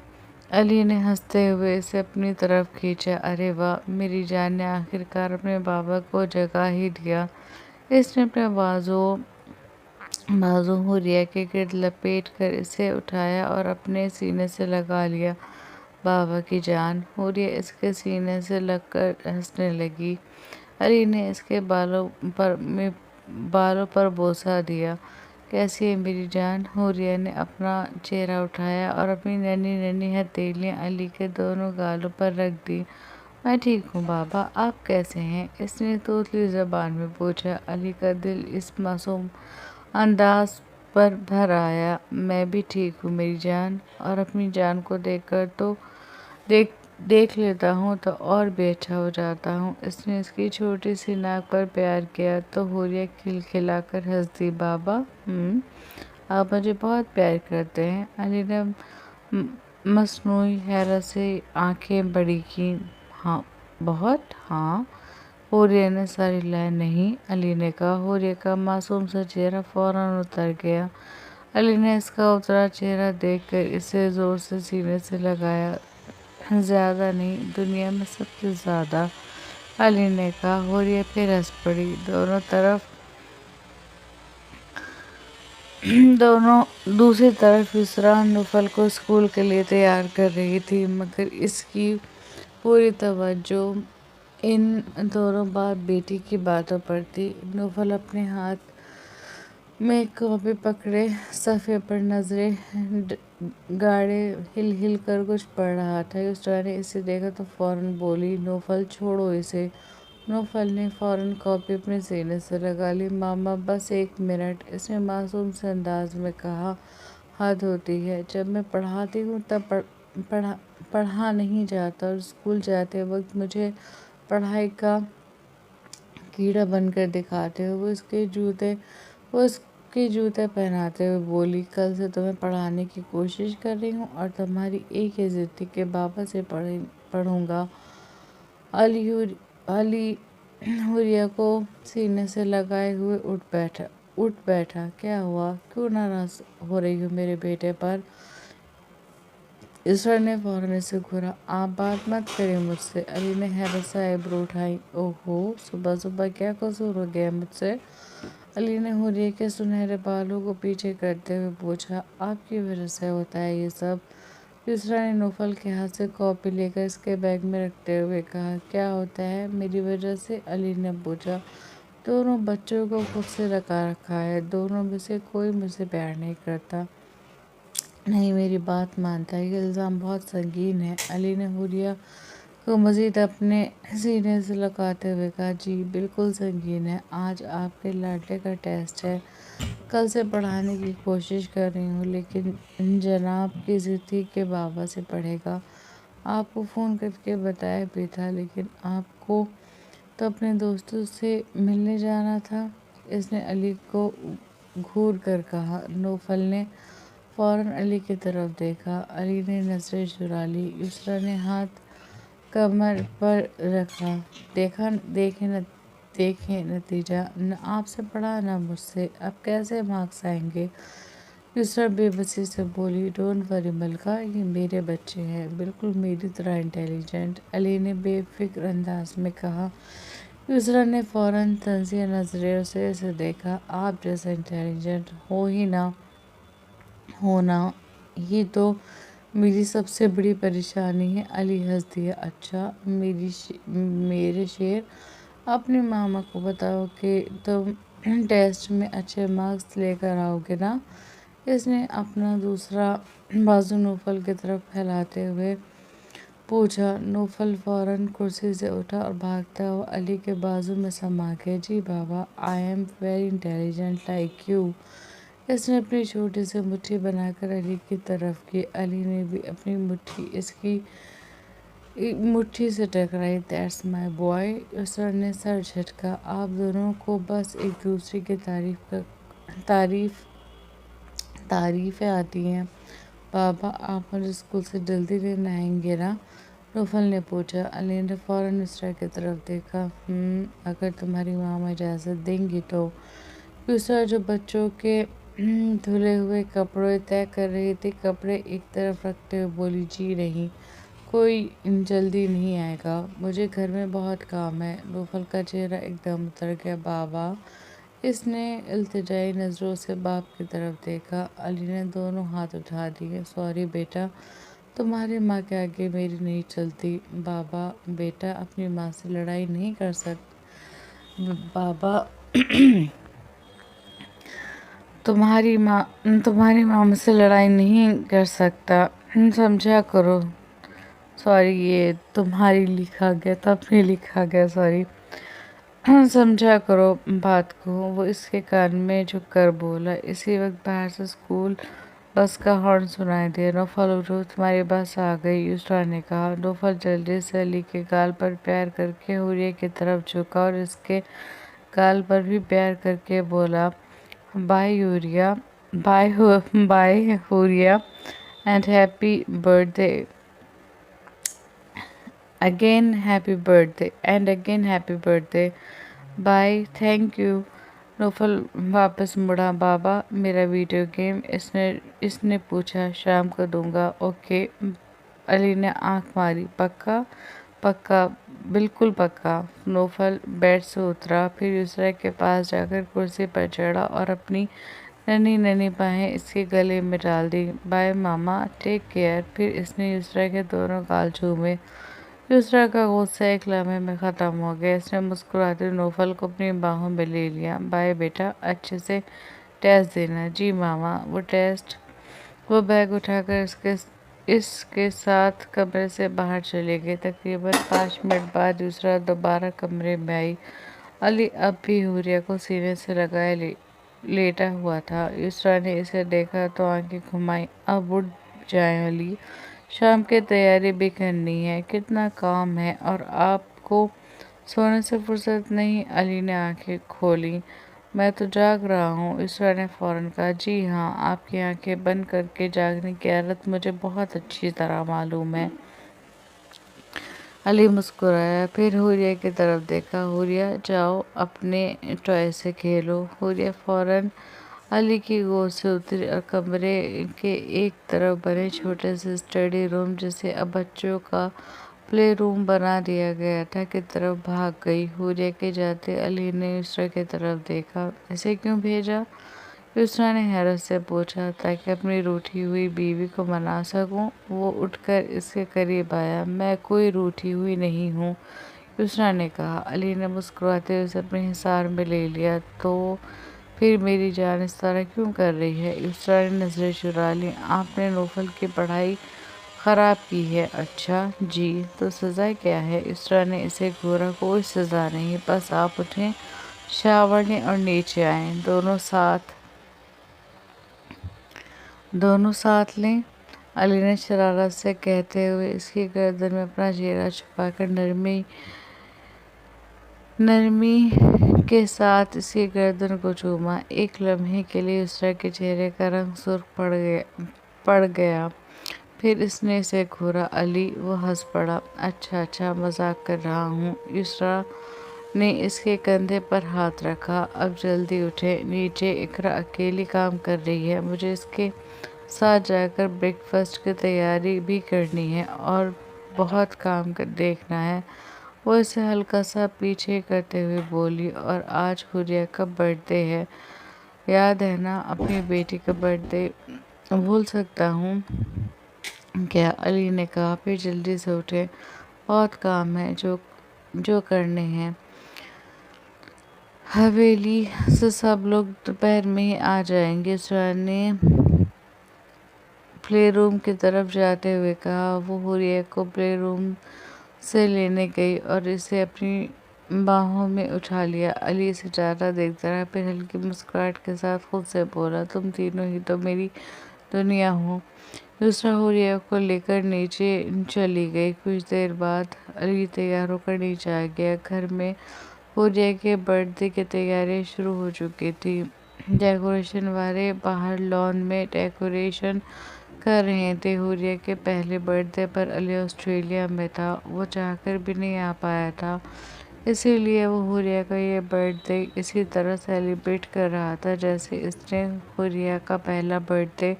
علی نے ہنستے ہوئے اسے اپنی طرف کھینچا۔ ارے واہ، میری جان نے آخر کار اپنے بابا کو جگا ہی دیا۔ اس نے اپنے بازو حوریہ کے گرد لپیٹ کر اسے اٹھایا اور اپنے سینے سے لگا لیا۔ بابا کی جان! حوریہ اس کے سینے سے لگ کر ہنسنے لگی۔ علی نے اس کے بالوں پر بوسہ دیا۔ کیسی ہے میری جان؟ حوریہ نے اپنا چہرہ اٹھایا اور اپنی ننھی ننھی ہتھیلیاں علی کے دونوں گالوں پر رکھ دی۔ میں ٹھیک ہوں بابا، آپ کیسے ہیں؟ اس نے توتلی زبان میں پوچھا۔ علی کا دل اس معصوم انداز پر بھر آیا۔ میں بھی ٹھیک ہوں میری جان، اور اپنی جان کو دیکھ لیتا ہوں تو اور بھی اچھا ہو جاتا ہوں۔ اس نے اس کی چھوٹی سی ناک پر پیار کیا تو حوریہ کھلکھلا کر ہنس دی۔ بابا آپ مجھے بہت پیار کرتے ہیں؟ علی نے مصنوعی حیرت سے آنکھیں بڑی کیں۔ ہاں بہت، ہاں، حوریہ نے سر ہلایا۔ نہیں، علی نے کہا۔ حوریہ کا معصوم سا چہرہ فوراً اتر گیا۔ علی نے اس کا اترا چہرہ دیکھ کر اسے زور سے سینے سے لگایا۔ زیادہ نہیں، دنیا میں سب سے زیادہ، علی نے کہا۔ حوریہ پھر ہنس پڑی۔ دوسری طرف یسریٰ نوفل کو اسکول کے لیے تیار کر رہی تھی، مگر اس کی پوری توجہ ان دونوں باپ بیٹی کی باتوں پر تھی۔ نوفل اپنے ہاتھ میں کاپی پکڑے صفحے پر نظریں گاڑے ہل ہل کر کچھ پڑھ رہا تھا۔ یسریٰ نے اسے دیکھا تو فوراً بولی، نوفل چھوڑو اسے۔ نوفل نے فوراً کاپی اپنے سینے سے لگا لی۔ ماما بس ایک منٹ، اس نے معصوم سے انداز میں کہا۔ حد ہوتی ہے، جب میں پڑھاتی ہوں تب پڑھا نہیں جاتا، اور اسکول جاتے وقت مجھے پڑھائی کا کیڑا بن کر دکھاتے ہو۔ وہ اس کے جوتے پہناتے ہوئے بولی، کل سے تمہیں پڑھانے کی کوشش کر رہی ہوں اور تمہاری ایک ہی ضد تھی کہ بابا سے پڑھوں گا۔ علی حوریہ کو سینے سے لگائے ہوئے اٹھ بیٹھا۔ کیا ہوا؟ کیوں ناراض ہو رہی ہو میرے بیٹے پر؟ یسریٰ نے فوراً اسے گھورا۔ آپ بات مت کریں مجھ سے۔ علی نے حیرت سے آئیبرو اٹھائی۔ اوہو، صبح صبح کیا قصور ہو گیا مجھ سے؟ علی نے حوریہ کے سنہرے بالوں کو پیچھے کرتے ہوئے پوچھا۔ آپ کی وجہ سے ہوتا ہے یہ سب۔ یسریٰ نے نوفل کے ہاتھ سے کاپی لے کر اس کے بیگ میں رکھتے ہوئے کہا۔ کیا ہوتا ہے میری وجہ سے؟ علی نے پوچھا۔ دونوں بچوں کو خود سے لگا رکھا ہے، دونوں میں سے کوئی مجھ سے پیار نہیں کرتا، نہیں میری بات مانتا۔ یہ الزام بہت سنگین ہے۔ علی نے حوریہ کو مزید اپنے سینے سے لگاتے ہوئے کہا۔ جی بالکل سنگین ہے۔ آج آپ کے لاڈلے کا ٹیسٹ ہے، کل سے پڑھانے کی کوشش کر رہی ہوں، لیکن جناب کی ضد تھی کہ بابا سے پڑھے گا۔ آپ کو فون کر کے بتایا بھی تھا، لیکن آپ کو تو اپنے دوستوں سے ملنے جانا تھا، اس نے علی کو گھور کر کہا۔ نوفل نے فوراً علی کی طرف دیکھا۔ علی نے نظریں چرا لی۔ یسریٰ نے ہاتھ کمر پر رکھا۔ دیکھیں نتیجہ، نہ آپ سے پڑھا نہ مجھ سے، اب کیسے مارکس آئیں گے؟ یسریٰ بے بسی سے بولی۔ ڈونٹ وری ملکہ، یہ میرے بچے ہیں، بالکل میری طرح انٹیلیجنٹ، علی نے بے فکر انداز میں کہا۔ یسریٰ نے فوراً طنزیہ نظروں سے اسے دیکھا۔ آپ جیسا انٹیلیجنٹ ہونا ہی تو میری سب سے بڑی پریشانی ہے، علی ہنس دیا۔ اچھا میرے شیر، اپنی ماما کو بتاؤ کہ تم ٹیسٹ میں اچھے مارکس لے کر آؤ گے نا؟ اس نے اپنا دوسرا بازو نوفل کی طرف پھیلاتے ہوئے پوچھا۔ نوفل فوراً کرسی سے اٹھا اور بھاگتا ہوا علی کے بازو میں سما گیا۔ جی بابا، I am very intelligent like you. اس نے اپنی چھوٹی سی مٹھی بنا کر علی کی طرف کی۔ علی نے بھی اپنی مٹھی اس کی مٹھی سے ٹکرائی۔ That's my boy. یسریٰ نے سر جھٹکا۔ آپ دونوں کو بس ایک دوسرے کی تعریفیں آتی ہیں۔ بابا، آپ مجھے اسکول سے جلدی لینے آئیں گے نا؟ نوفل نے پوچھا۔ علی نے فوراً یسریٰ کی طرف دیکھا۔ اگر تمہاری ماما اجازت دیں گی تو۔ یسریٰ جو بچوں کے دھلے ہوئے کپڑے طے کر رہی تھی، کپڑے ایک طرف رکھتے ہوئے بولی۔ جی نہیں، کوئی جلدی نہیں آئے گا، مجھے گھر میں بہت کام ہے۔ نوفل کا چہرہ ایک دم اتر گیا۔ بابا، اس نے التجائی نظروں سے باپ کی طرف دیکھا۔ علی نے دونوں ہاتھ اٹھا دیے۔ سوری بیٹا، تمہاری ماں کے آگے میری نہیں چلتی۔ بابا، بیٹا اپنی ماں سے لڑائی نہیں کر بابا تمہاری ماں مجھ سے لڑائی نہیں کر سکتا، سمجھا کرو۔ سوری، یہ تمہاری لکھا گیا تھا، اپنے لکھا گیا، سوری۔ سمجھا کرو بات کو، وہ اس کے کان میں جھک کر بولا۔ اسی وقت باہر سے اسکول بس کا ہارن سنائی دیا۔ نوفل اٹھو، تمہاری بس آ گئی، یسرا نے کہا۔ نوفل جلدی سے علی کے گال پر پیار کرکے حوریہ کی طرف جھکا اور اس کے گال پر بھی پیار کرکے بولا، bye Hooriya and happy birthday again, happy birthday and again happy birthday, bye, thank you. Naufal واپس مڑا۔ بابا، میرا ویڈیو گیم؟ اس نے پوچھا۔ شام کو دوں گا۔ اوکے۔ علی نے آنکھ ماری۔ پکا؟ پکا، بالکل پکا۔ نوفل بیڈ سے اترا، پھر یسرا کے پاس جا کر کرسی پر چڑھا اور اپنی ننھی ننھی باہیں اس کے گلے میں ڈال دی۔ بائے ماما، ٹیک کیئر۔ پھر اس نے یسرا کے دونوں گال چومے۔ یسرا کا غصہ ایک لمحے میں ختم ہو گیا۔ اس نے مسکراتے ہوئے نوفل کو اپنی باہوں میں لے لیا۔ بائے بیٹا، اچھے سے ٹیسٹ دینا۔ جی ماما۔ وہ ٹیسٹ؟ وہ بیگ اٹھا کر اس کے ساتھ کمرے سے باہر چلی گئی۔ تقریباً 5 منٹ بعد یسرا دوبارہ کمرے میں آئی۔ علی اب بھی حوریہ کو سینے سے لگائے لیٹا ہوا تھا۔ یسرا نے اسے دیکھا تو آنکھیں گھمائیں۔ اب اٹھ جائیں علی، شام کی تیاری بھی کرنی ہے، کتنا کام ہے، اور آپ کو سونے سے فرصت نہیں؟ علی نے آنکھیں کھولیں۔ میں تو جاگ رہا ہوں، یسرا نے فوراً کہا۔ جی ہاں، آپ کی آنکھیں بند کرکے جاگنے کی عادت مجھے بہت اچھی طرح معلوم ہے۔ علی مسکرایا، پھر حوریہ کی طرف دیکھا۔ حوریہ، جاؤ اپنے ٹوائے سے کھیلو۔ حوریہ فوراً علی کی گود سے اتری اور کمرے کے ایک طرف بنے چھوٹے سے اسٹڈی روم، جسے اب بچوں کا پلے روم بنا دیا گیا تھا، کی طرف بھاگ گئی۔ حوریہ کے جاتے علی نے یسرا کی طرف دیکھا۔ اسے کیوں بھیجا؟ یسرا نے حیرت سے پوچھا۔ تاکہ اپنی روٹھی ہوئی بیوی کو منا سکوں۔ وہ اٹھ کر اس کے قریب آیا۔ میں کوئی روٹھی ہوئی نہیں ہوں، یسرا نے کہا۔ علی نے مسکراتے ہوئے اسے اپنے حصار میں لے لیا۔ تو پھر میری جان اس طرح کیوں کر رہی ہے؟ یسرا نے نظریں چرا لیں۔ آپ نے نوفل کی پڑھائی خراب کی ہے؟ اچھا جی، تو سزا کیا ہے؟ یسرا نے اسے گھورا۔ کوئی سزا نہیں، بس آپ اٹھیں، شاور لیں اور نیچے آئیں۔ دونوں ساتھ لیں؟ علی نے شرارت سے کہتے ہوئے اس کی گردن میں اپنا چہرہ چھپا کر نرمی کے ساتھ اس کی گردن کو چوما۔ ایک لمحے کے لیے یسرا کے چہرے کا رنگ سرخ پڑ گیا، پھر اس نے اسے گھورا۔ علی، وہ ہنس پڑا۔ اچھا، مذاق کر رہا ہوں۔ یسرا نے اس کے کندھے پر ہاتھ رکھا۔ اب جلدی اٹھیں، نیچے اقرا اکیلی کام کر رہی ہے، مجھے اس کے ساتھ جا کر بریک فاسٹ کی تیاری بھی کرنی ہے اور بہت کام دیکھنا ہے۔ وہ اسے ہلکا سا پیچھے کرتے ہوئے بولی۔ اور آج حوریہ کا برتھ ڈے ہے، یاد ہے نا؟ اپنی بیٹی کا برتھ ڈے بھول سکتا ہوں کیا؟ علی نے کہا۔ پھر جلدی سے اٹھیں، بہت کام ہے جو کرنے ہیں۔ حویلی سے سب لوگ دوپہر میں ہی آ جائیں گے، یسرا نے پلے روم کی طرف جاتے ہوئے کہا۔ وہ حوریہ کو پلے روم سے لینے گئی اور اسے اپنی باہوں میں اٹھا لیا۔ علی اسے جاتا دیکھتا رہا، پھر ہلکی مسکراہٹ کے ساتھ خود سے بولا، تم تینوں ہی تو میری دنیا ہو۔ یسرا حوریہ کو لے کر نیچے چلی گئی۔ کچھ دیر بعد علی تیار ہو کر نیچے آ گیا۔ گھر میں حوریہ کے برتھ ڈے کی تیاریاں شروع ہو چکی تھیں۔ ڈیکوریشن والے باہر لان میں ڈیکوریشن کر رہے تھے۔ حوریہ کے پہلے برتھ ڈے پر علی آسٹریلیا میں تھا، وہ چاہ کر بھی نہیں آ پایا تھا، اسی لیے وہ حوریہ کا یہ برتھ ڈے اسی طرح سیلیبریٹ کر رہا تھا جیسے اس نے حوریہ کا پہلا برتھ ڈے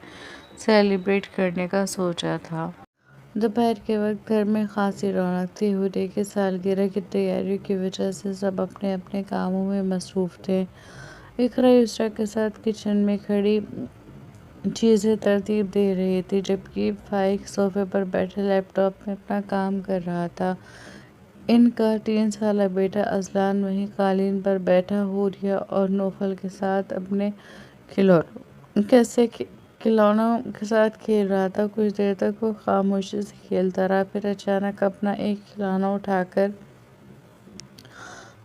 سیلیبریٹ کرنے کا سوچا تھا۔ دوپہر کے وقت گھر میں خاصی رونق تھی۔ حوریہ کی سالگرہ کی تیاریوں کی وجہ سے سب اپنے اپنے کاموں میں مصروف تھے۔ اقرا یسرا کے ساتھ کچن میں کھڑی چیزیں ترتیب دے رہی تھی، جبکہ فائق صوفے پر بیٹھے لیپ ٹاپ میں اپنا کام کر رہا تھا۔ ان کا 3 سالہ بیٹا اذلان وہیں قالین پر بیٹھا حوریہ اور نوفل کے ساتھ اپنے کھلونوں کے ساتھ کھیل رہا تھا۔ کچھ دیر تک وہ خاموشی سے کھیلتا رہا، پھر اچانک اپنا ایک کھلونا اٹھا کر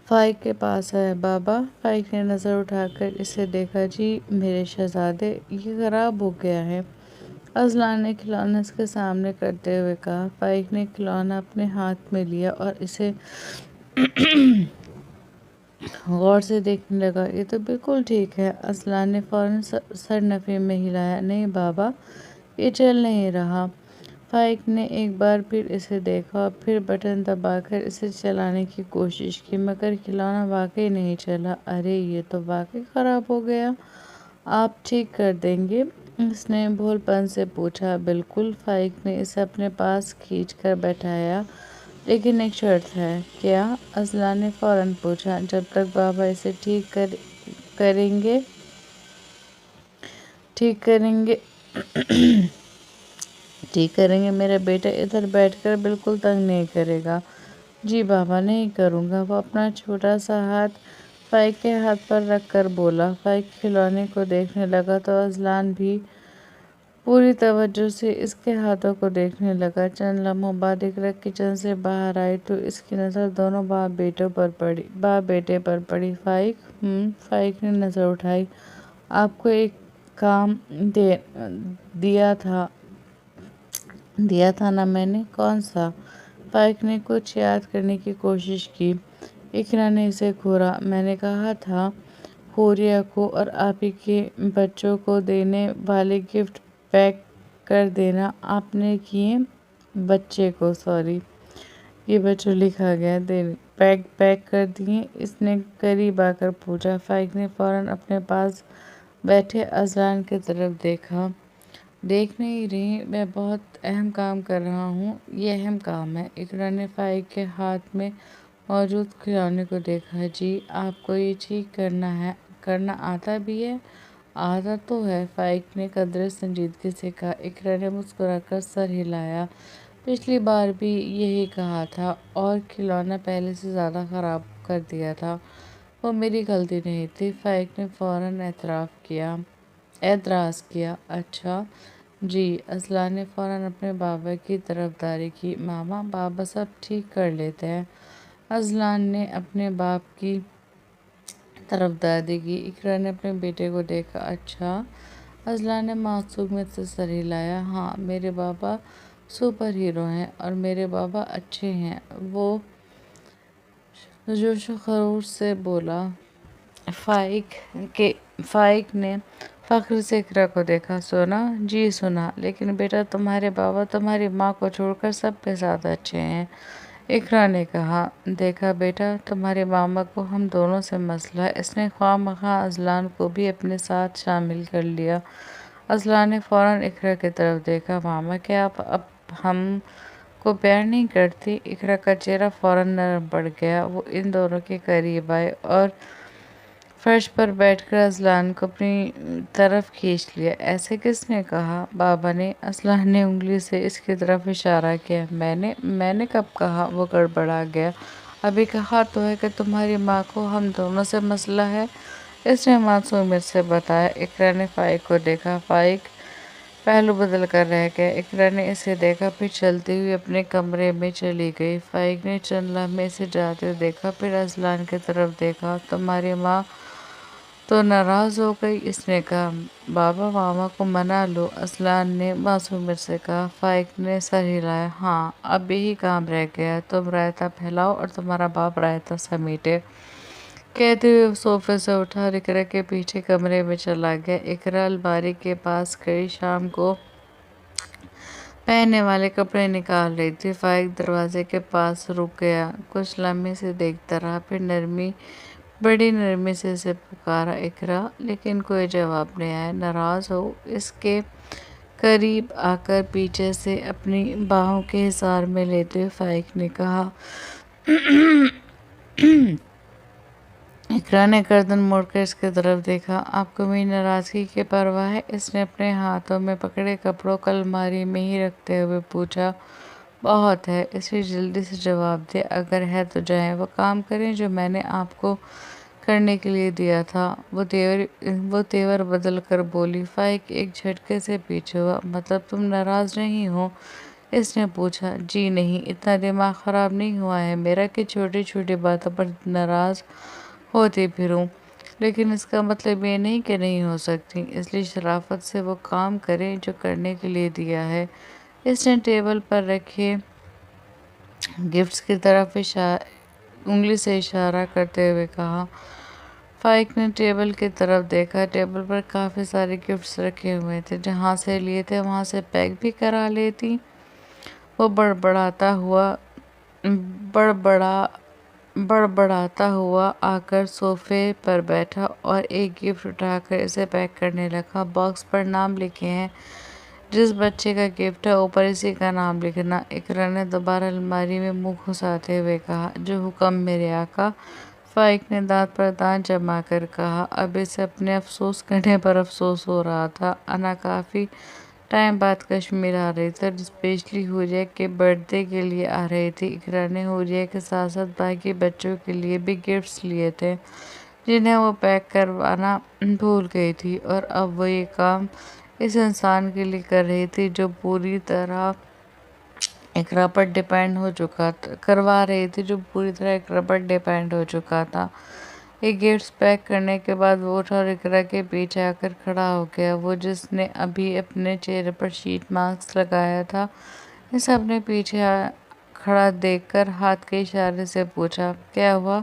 فائق کے پاس آیا۔ بابا! فائق نے نظر اٹھا کر اسے دیکھا۔ جی میرے شہزادے، یہ خراب ہو گیا ہے، اذلان نے کھلونا اس کے سامنے کرتے ہوئے کہا۔ فائق نے کھلونا اپنے ہاتھ میں لیا اور اسے غور سے دیکھنے لگا۔ یہ تو بالکل ٹھیک ہے۔ اذلان نے فوراً سر نفی میں ہلایا۔ نہیں بابا، یہ چل نہیں رہا۔ فائق نے ایک بار پھر اسے دیکھا اور پھر بٹن دبا کر اسے چلانے کی کوشش کی، مگر کھلونا واقعی نہیں چلا۔ ارے یہ تو واقعی خراب ہو گیا، آپ ٹھیک کر دیں گے؟ اس نے بھول پن سے پوچھا۔ بالکل، فائق نے اسے اپنے پاس کھینچ کر بٹھایا، لیکن ایک شرط ہے۔ کیا؟ اذلان نے فوراً پوچھا۔ جب تک بابا اسے ٹھیک کریں گے میرا بیٹا ادھر بیٹھ کر بالکل تنگ نہیں کرے گا۔ جی بابا، نہیں کروں گا۔ وہ اپنا چھوٹا سا ہاتھ فائق کے ہاتھ پر رکھ کر بولا۔ فائق کھلونے کو دیکھنے لگا تو اذلان بھی پوری توجہ سے اس کے ہاتھوں کو دیکھنے لگا۔ چند لمحوں بعد اقرا کچن سے باہر آئی تو اس کی نظر دونوں باپ بیٹے پر پڑی۔ فائق نے نظر اٹھائی۔ آپ کو ایک کام دیا تھا نا میں نے؟ کون سا؟ فائق نے کچھ یاد کرنے کی کوشش کی۔ اقرا نے اسے گھورا۔ میں نے کہا تھا حوریہ کو اور آپ ہی کے بچوں کو دینے والے گفٹ پیک کر دینا۔ آپ نے کیے؟ بچے کو، سوری، یہ بچوں لکھا گیا، پیک کر دیے؟ اس نے قریب آ کر پوچھا۔ فائق نے فوراً اپنے پاس بیٹھے اذلان کی طرف دیکھا۔ دیکھ نہیں رہی میں بہت اہم کام کر رہا ہوں؟ یہ اہم کام ہے۔ اقرا نے فائق کے ہاتھ میں موجود کھلونے کو دیکھا۔ جی آپ کو یہ ٹھیک کرنا آتا بھی ہے؟ آتا تو ہے، فائق نے قدرے سنجیدگی سے کہا۔ اقرا نے مسکرا کر سر ہلایا۔ پچھلی بار بھی یہی کہا تھا اور کھلونا پہلے سے زیادہ خراب کر دیا تھا۔ وہ میری غلطی نہیں تھی، فائق نے فوراً اعتراض کیا۔ اچھا جی، اذلان نے فوراً اپنے بابا کی طرفداری کی۔ ماما، بابا سب ٹھیک کر لیتے ہیں۔ اذلان نے اپنے باپ کی طرفداری کی۔ اقرا نے اپنے بیٹے کو دیکھا۔ اچھا؟ اذلان نے معصومیت سے سر ہلایا۔ ہاں، میرے بابا سپر ہیرو ہیں اور میرے بابا اچھے ہیں، وہ جوش و خروش سے بولا۔ فائق نے فخر سے اقرا کو دیکھا۔ سنا؟ جی سنا، لیکن بیٹا تمہارے بابا تمہاری ماں کو چھوڑ کر سب کے ساتھ اچھے ہیں، اقرا نے کہا۔ دیکھا بیٹا، تمہارے ماما کو ہم دونوں سے مسئلہ ہے، اس نے خواہ مخواہ اذلان کو بھی اپنے ساتھ شامل کر لیا۔ اذلان نے فوراً اقرا کی طرف دیکھا۔ ماما، کیا آپ اب ہم کو پیار نہیں کرتی؟ اقرا کا چہرہ فوراً نرم پڑ گیا۔ وہ ان دونوں کے قریب آئی اور فرش پر بیٹھ کر اذلان کو اپنی طرف کھینچ لیا۔ ایسے کس نے کہا؟ بابا نے، اذلان نے انگلی سے اس کی طرف اشارہ کیا۔ میں نے کب کہا؟ وہ گڑبڑا گیا۔ ابھی کہا تو ہے کہ تمہاری ماں کو ہم دونوں سے مسئلہ ہے، اس نے معصومیت سے بتایا۔ اقرا نے فائق کو دیکھا۔ فائق پہلو بدل کر رہ گیا۔ اقرا نے اسے دیکھا، پھر چلتی ہوئی اپنے کمرے میں چلی گئی۔ فائق نے چند لمحے اسے جاتے دیکھا، پھر اذلان کی طرف دیکھا۔ تمہاری ماں تو ناراض ہو گئی، اس نے کہا۔ بابا ماما کو منا لو، اذلان نے معصومیت سے کہا۔ فائق نے سر ہلایا۔ ہاں، اب یہی کام رہ گیا ہے، تم رائتہ پھیلاؤ اور تمہارا باپ رائتہ سمیٹے، کہتے ہوئے وہ صوفے سے اٹھا اور اقرا کے پیچھے کمرے میں چلا گیا۔ اقرا الماری کے پاس کھڑی شام کو پہننے والے کپڑے نکال رہی تھی۔ فائق دروازے کے پاس رک گیا، کچھ لمحے اسے دیکھتا رہا، پھر بڑی نرمی سے اسے پکارا، اقرا، لیکن کوئی جواب نہیں آیا۔ ناراض ہو؟ اس کے قریب آ کر پیچھے سے اپنی باہوں کے حصار میں لیتے ہوئے فائق نے کہا۔ اقرا نے گردن موڑ کر اس کی طرف دیکھا۔ آپ کو میری ناراضگی کی پرواہ ہے؟ اس نے اپنے ہاتھوں میں پکڑے کپڑوں کو الماری میں ہی رکھتے ہوئے پوچھا۔ بہت ہے، اس لیے جلدی سے جواب دے، اگر ہے تو جائیں وہ کام کریں جو میں نے آپ کو کرنے کے لیے دیا تھا۔ وہ تیور بدل کر بولی۔ فائق ایک جھٹکے سے پیچھے ہوا۔ مطلب تم ناراض نہیں ہو؟ اس نے پوچھا۔ جی نہیں، اتنا دماغ خراب نہیں ہوا ہے میرا کہ چھوٹی چھوٹی باتوں پر ناراض ہوتی پھروں، لیکن اس کا مطلب یہ نہیں کہ نہیں ہو سکتی، اس لیے شرافت سے وہ کام کریں جو کرنے کے لیے دیا ہے۔ اس نے ٹیبل پر رکھے گفٹس کی طرف انگلی سے اشارہ کرتے ہوئے کہا۔ فائق نے ٹیبل کی طرف دیکھا۔ ٹیبل پر کافی سارے گفٹس رکھے ہوئے تھے، جہاں سے لیے تھے وہاں سے پیک بھی کرا لیتی۔ وہ بڑبڑاتا ہوا آ کر صوفے پر بیٹھا اور ایک گفٹ اٹھا کر اسے پیک کرنے لگا۔ باکس پر نام لکھے ہیں، جس بچے کا گفٹ ہے اوپر اسی کا نام لکھنا۔ اقرا نے دوبارہ الماری میں منہ گھساتے ہوئے کہا۔ جو حکم میرے آقا۔ فائق نے دانت پر دانت جما کر کہا۔ اب اسے اپنے افسوس کرنے پر افسوس ہو رہا تھا۔ انا کافی ٹائم بعد کشمیر آ رہی تھی اور اسپیشلی حوریہ کے برتھ ڈے کے لیے آ رہی تھی۔ اقرا نے حوریہ کے ساتھ ساتھ باقی بچوں کے لیے بھی گفٹس لیے تھے، جنہیں وہ پیک کروانا بھول گئی تھی، اور اب وہ یہ کام اس انسان کے لیے کر رہی تھی جو پوری طرح اقرا پر ڈیپینڈ ہو چکا تھا۔ یہ گفٹس پیک کرنے کے بعد وہ اٹھا اور اقرا کے پیچھے آ کر کھڑا ہو گیا۔ وہ جس نے ابھی اپنے چہرے پر شیٹ ماسک لگایا تھا، اسے اپنے پیچھے کھڑا دیکھ کر ہاتھ کے اشارے سے پوچھا۔ کیا ہوا؟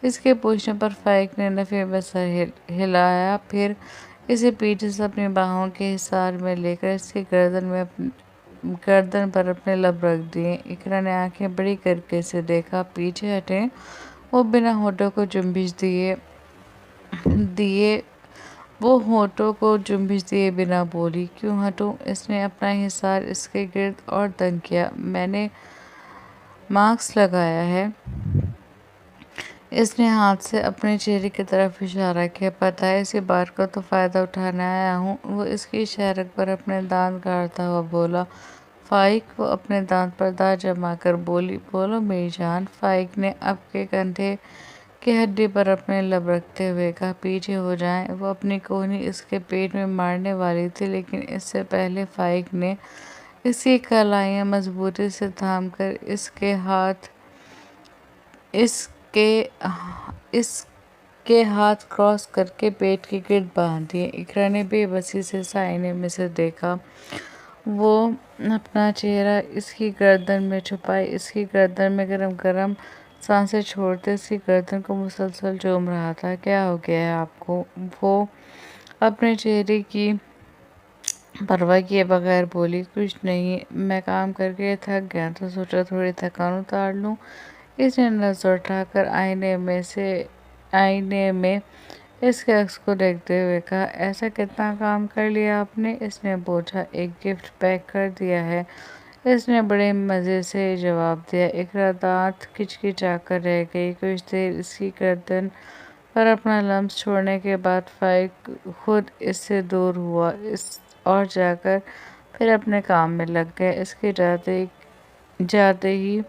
اس کے پوچھنے پر فائق نے نفی میں سر ہلایا، پھر اسے پیچھے سے اپنی باہوں کے حصار میں لے کر اس کی گردن پر اپنے لب رکھ دیے۔ اقرا نے آنکھیں بڑی کر کے اسے دیکھا۔ پیچھے ہٹیں۔ وہ بنا ہونٹوں کو جنبش دیے بنا بولی۔ کیوں ہٹوں؟ اس نے اپنا حصار اس کے گرد اور تنگ کیا۔ میں نے ماسک لگایا ہے۔ اس نے ہاتھ سے اپنے چہرے کی طرف اشارہ کیا۔ پتہ ہے، اسی بات کا تو فائدہ اٹھانے آیا ہوں۔ وہ اس کی اشارت پر اپنے دانت گاڑتا ہوا بولا۔ فائق۔ وہ اپنے دانت پر دانت جما کر بولی۔ بولو میری جان۔ فائق نے اب کے کندھے کی ہڈی پر اپنے لب رکھتے ہوئے کہا۔ پیچھے ہو جائیں۔ وہ اپنی کوہنی اس کے پیٹ میں مارنے والی تھی، لیکن اس سے پہلے فائق نے اس کی کلائیاں مضبوطی سے تھام کر اس کے ہاتھ کراس کر کے پیٹ کے گرد باندھ دیے۔ اقرا نے بے بسی سے اس آئینے میں سے دیکھا۔ وہ اپنا چہرہ اس کی گردن میں چھپائے، اس کی گردن میں گرم گرم سانسیں چھوڑتے اس کی گردن کو مسلسل چوم رہا تھا۔ کیا ہو گیا ہے آپ کو؟ وہ اپنے چہرے کی پرواہ کیے بغیر بولی۔ کچھ نہیں، میں کام کر کے تھک گیا تھا، سوچا تھوڑی تھکان اتار لوں۔ اس نے نظر اٹھا کر آئینے میں اس کے عکس کو دیکھتے ہوئے کہا۔ ایسا کتنا کام کر لیا آپ نے؟ اس نے پوچھا۔ ایک گفٹ پیک کر دیا ہے، اس نے بڑے مزے سے جواب دیا۔ اقرا دانت کچکچا کر رہ گئی۔ کچھ دیر اس کی گردن پر اپنا لمس چھوڑنے کے بعد فائق خود اس سے دور ہوا اور جا کر پھر اپنے کام میں لگ گیا۔ اس کے جاتے ہی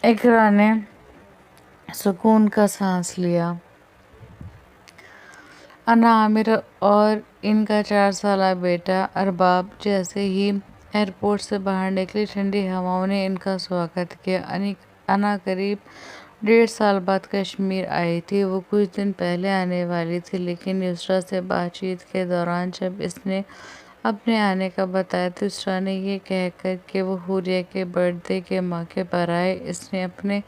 اقرا نے سکون کا سانس لیا۔ انا عامر اور ان کا 4 سالہ بیٹا ارباب جیسے ہی ایئرپورٹ سے باہر نکلی، ٹھنڈی ہواؤں نے ان کا سواگت کیا۔ انا قریب 1.5 سال بعد کشمیر آئی تھی۔ وہ کچھ دن پہلے آنے والی تھی، لیکن یسریٰ سے بات چیت کے دوران جب اس نے اپنے آنے کا بتایا تو یسریٰ نے یہ کہہ کر کہ وہ حوریہ کے برتھ ڈے کے موقع پر آئے، اس نے اپنے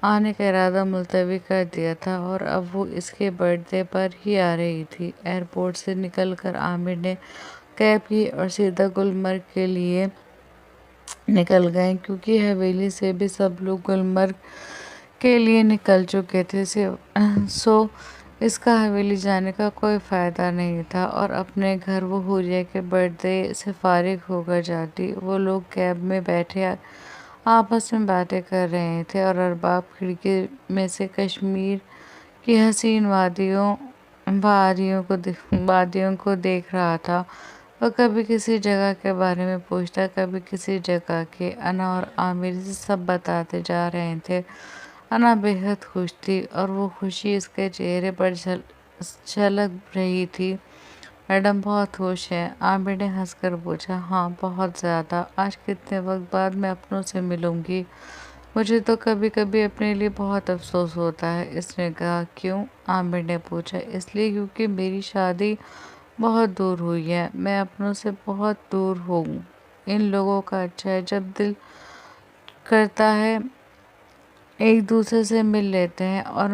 آنے کا ارادہ ملتوی کر دیا تھا اور اب وہ اس کے برتھ ڈے پر ہی آ رہی تھی۔ ایئرپورٹ سے نکل کر عامر نے کیب لی اور سیدھا گلمرگ کے لیے نکل گئے، کیونکہ حویلی سے بھی سب لوگ گلمرگ کے لیے نکل چکے تھے، سو اس کا حویلی جانے کا کوئی فائدہ نہیں تھا، اور اپنے گھر وہ حوریہ کے برتھ ڈے سے فارغ ہو کر جاتی۔ وہ لوگ کیب میں بیٹھے آپس میں باتیں کر رہے تھے اور ارباب کھڑکی میں سے کشمیر کی حسین وادیوں کو دیکھ رہا تھا۔ وہ کبھی کسی جگہ کے بارے میں پوچھتا، کبھی کسی جگہ کے۔ انا اور عامر سے سب بتاتے جا رہے تھے۔ انا بے حد خوش تھی اور وہ خوشی اس کے چہرے پر جھلک رہی تھی۔ میڈم بہت خوش ہیں؟ عامر نے ہنس کر پوچھا۔ ہاں، بہت زیادہ۔ آج کتنے وقت بعد میں اپنوں سے ملوں گی۔ مجھے تو کبھی کبھی اپنے لیے بہت افسوس ہوتا ہے، اس نے کہا۔ کیوں؟ عامر نے پوچھا۔ اس لیے کیونکہ میری شادی بہت دور ہوئی ہے، میں اپنوں سے بہت دور ہوں۔ ان لوگوں کا اچھا ہے، جب دل کرتا ہے ایک دوسرے سے مل لیتے ہیں، اور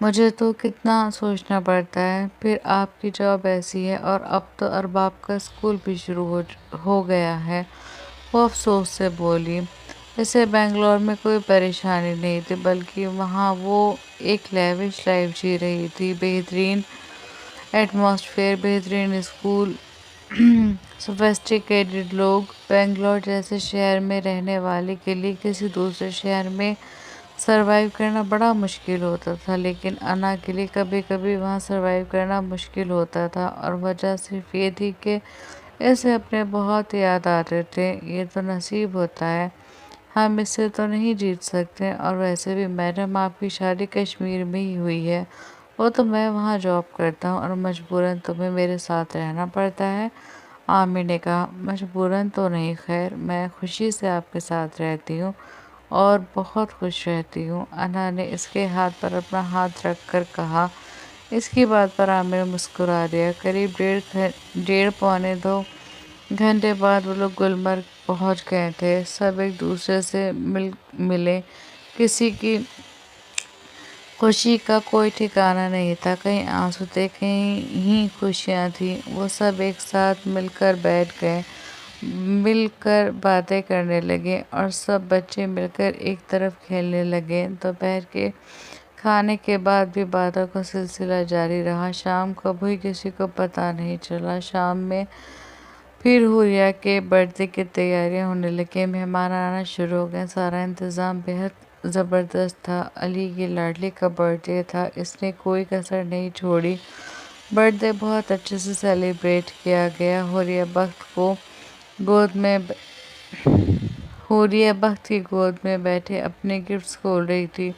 مجھے تو کتنا سوچنا پڑتا ہے۔ پھر آپ کی جاب ایسی ہے، اور اب تو ارباب کا اسکول بھی شروع ہو گیا ہے، وہ افسوس سے بولی۔ اسے بنگلور میں کوئی پریشانی نہیں تھی، بلکہ وہاں وہ ایک لیوش لائف جی رہی تھی۔ بہترین ایٹماسفیئر، بہترین اسکول، سوفسٹیکیٹڈ لوگ۔ بنگلور جیسے شہر میں رہنے والے کے لیے کسی دوسرے شہر میں سروائیو کرنا بڑا مشکل ہوتا تھا، لیکن انا کے لیے کبھی کبھی وہاں سروائیو کرنا مشکل ہوتا تھا، اور وجہ صرف یہ تھی کہ اسے اپنے بہت یاد آتے تھے۔ یہ تو نصیب ہوتا ہے، ہم اس سے تو نہیں جیت سکتے۔ اور ویسے بھی میڈم، آپ کی شادی کشمیر میں ہی ہوئی ہے، وہ تو میں وہاں جاب کرتا ہوں، اور مجبوراً تمہیں میرے ساتھ رہنا پڑتا ہے۔ عامر نے کہا۔ مجبوراً تو نہیں، خیر، میں خوشی سے آپ کے ساتھ رہتی ہوں اور بہت خوش رہتی ہوں، انا نے اس کے ہاتھ پر اپنا ہاتھ رکھ کر کہا۔ اس کی بات پر عامر مسکرا دیا۔ قریب 1.5-2 گھنٹے بعد وہ لوگ گلمرگ پہنچ گئے تھے۔ سب ایک دوسرے سے ملے، کسی کی خوشی کا کوئی ٹھکانہ نہیں تھا، کہیں آنسو تھے، کہیں خوشیاں تھیں۔ وہ سب ایک ساتھ مل کر بیٹھ گئے، مل کر باتیں کرنے لگے، اور سب بچے مل کر ایک طرف کھیلنے لگے۔ دوپہر کے کھانے کے بعد بھی باتوں کا سلسلہ جاری رہا۔ شام کب ہوئی کسی کو پتہ نہیں چلا۔ شام میں پھر حوریہ کے برتھ ڈے کی تیاریاں ہونے لگیں، مہمان آنا شروع ہو گئے۔ سارا انتظام بے حد زبردست تھا۔ علی کی لاڈلی کا برتھ ڈے تھا، اس نے کوئی کسر نہیں چھوڑی۔ برتھ ڈے بہت اچھے سے سیلیبریٹ کیا گیا۔ حوریہ بخت کی گود میں بیٹھے اپنے گفٹس کھول رہی تھی۔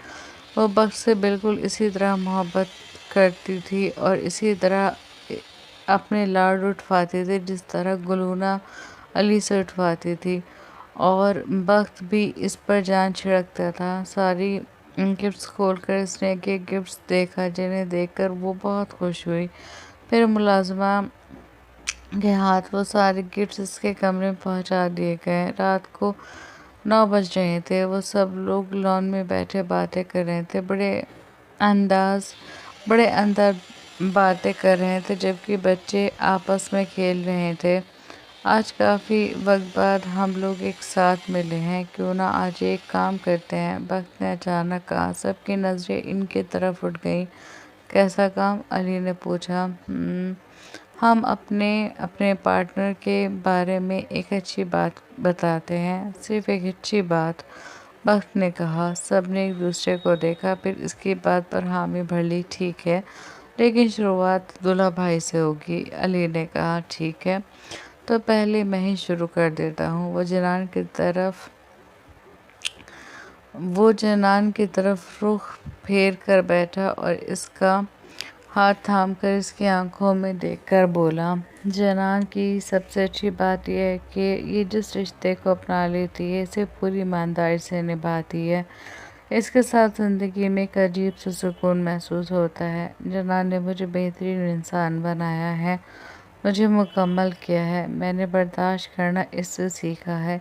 وہ بخت سے بالکل اسی طرح محبت کرتی تھی اور اسی طرح اپنے لاڈ اٹھواتی تھی جس طرح گلونا علی سے اٹھواتی تھی، اور بخت بھی اس پر جان چھڑکتا تھا۔ ساری گفٹس کھول کر اس نے ایک ایک گفٹس دیکھا، جنہیں دیکھ کر وہ بہت خوش ہوئی۔ پھر ملازمہ کے ہاتھ وہ سارے گفٹس اس کے کمرے میں پہنچا دیے گئے۔ رات کو 9 بج رہے تھے۔ وہ سب لوگ لان میں بیٹھے باتیں کر رہے تھے، بڑے اندر باتیں کر رہے تھے، جبکہ بچے آپس میں کھیل رہے تھے۔ آج کافی وقت بعد ہم لوگ ایک ساتھ ملے ہیں، کیوں نہ آج ایک کام کرتے ہیں؟ بخت نے اچانک کہا۔ سب کی نظریں ان کی طرف اٹھ گئیں۔ کیسا کام؟ علی نے پوچھا۔ ہم اپنے پارٹنر کے بارے میں ایک اچھی بات بتاتے ہیں، صرف ایک اچھی بات، بخت نے کہا۔ سب نے ایک دوسرے کو دیکھا، پھر اس کی بات پر حامی بھر لی۔ ٹھیک ہے، لیکن شروعات دلہا بھائی سے ہوگی، علی نے کہا۔ ٹھیک ہے، تو پہلے میں ہی شروع کر دیتا ہوں۔ وہ جنان کی طرف رخ پھیر کر بیٹھا اور اس کا ہاتھ تھام کر اس کی آنکھوں میں دیکھ کر بولا۔ جنان کی سب سے اچھی بات یہ ہے کہ یہ جس رشتے کو اپنا لیتی ہے اسے پوری ایمانداری سے نبھاتی ہے۔ اس کے ساتھ زندگی میں ایک عجیب سا سکون محسوس ہوتا ہے۔ جنان نے مجھے بہترین انسان بنایا ہے، مجھے مکمل کیا ہے۔ میں نے برداشت کرنا اس سے سیکھا ہے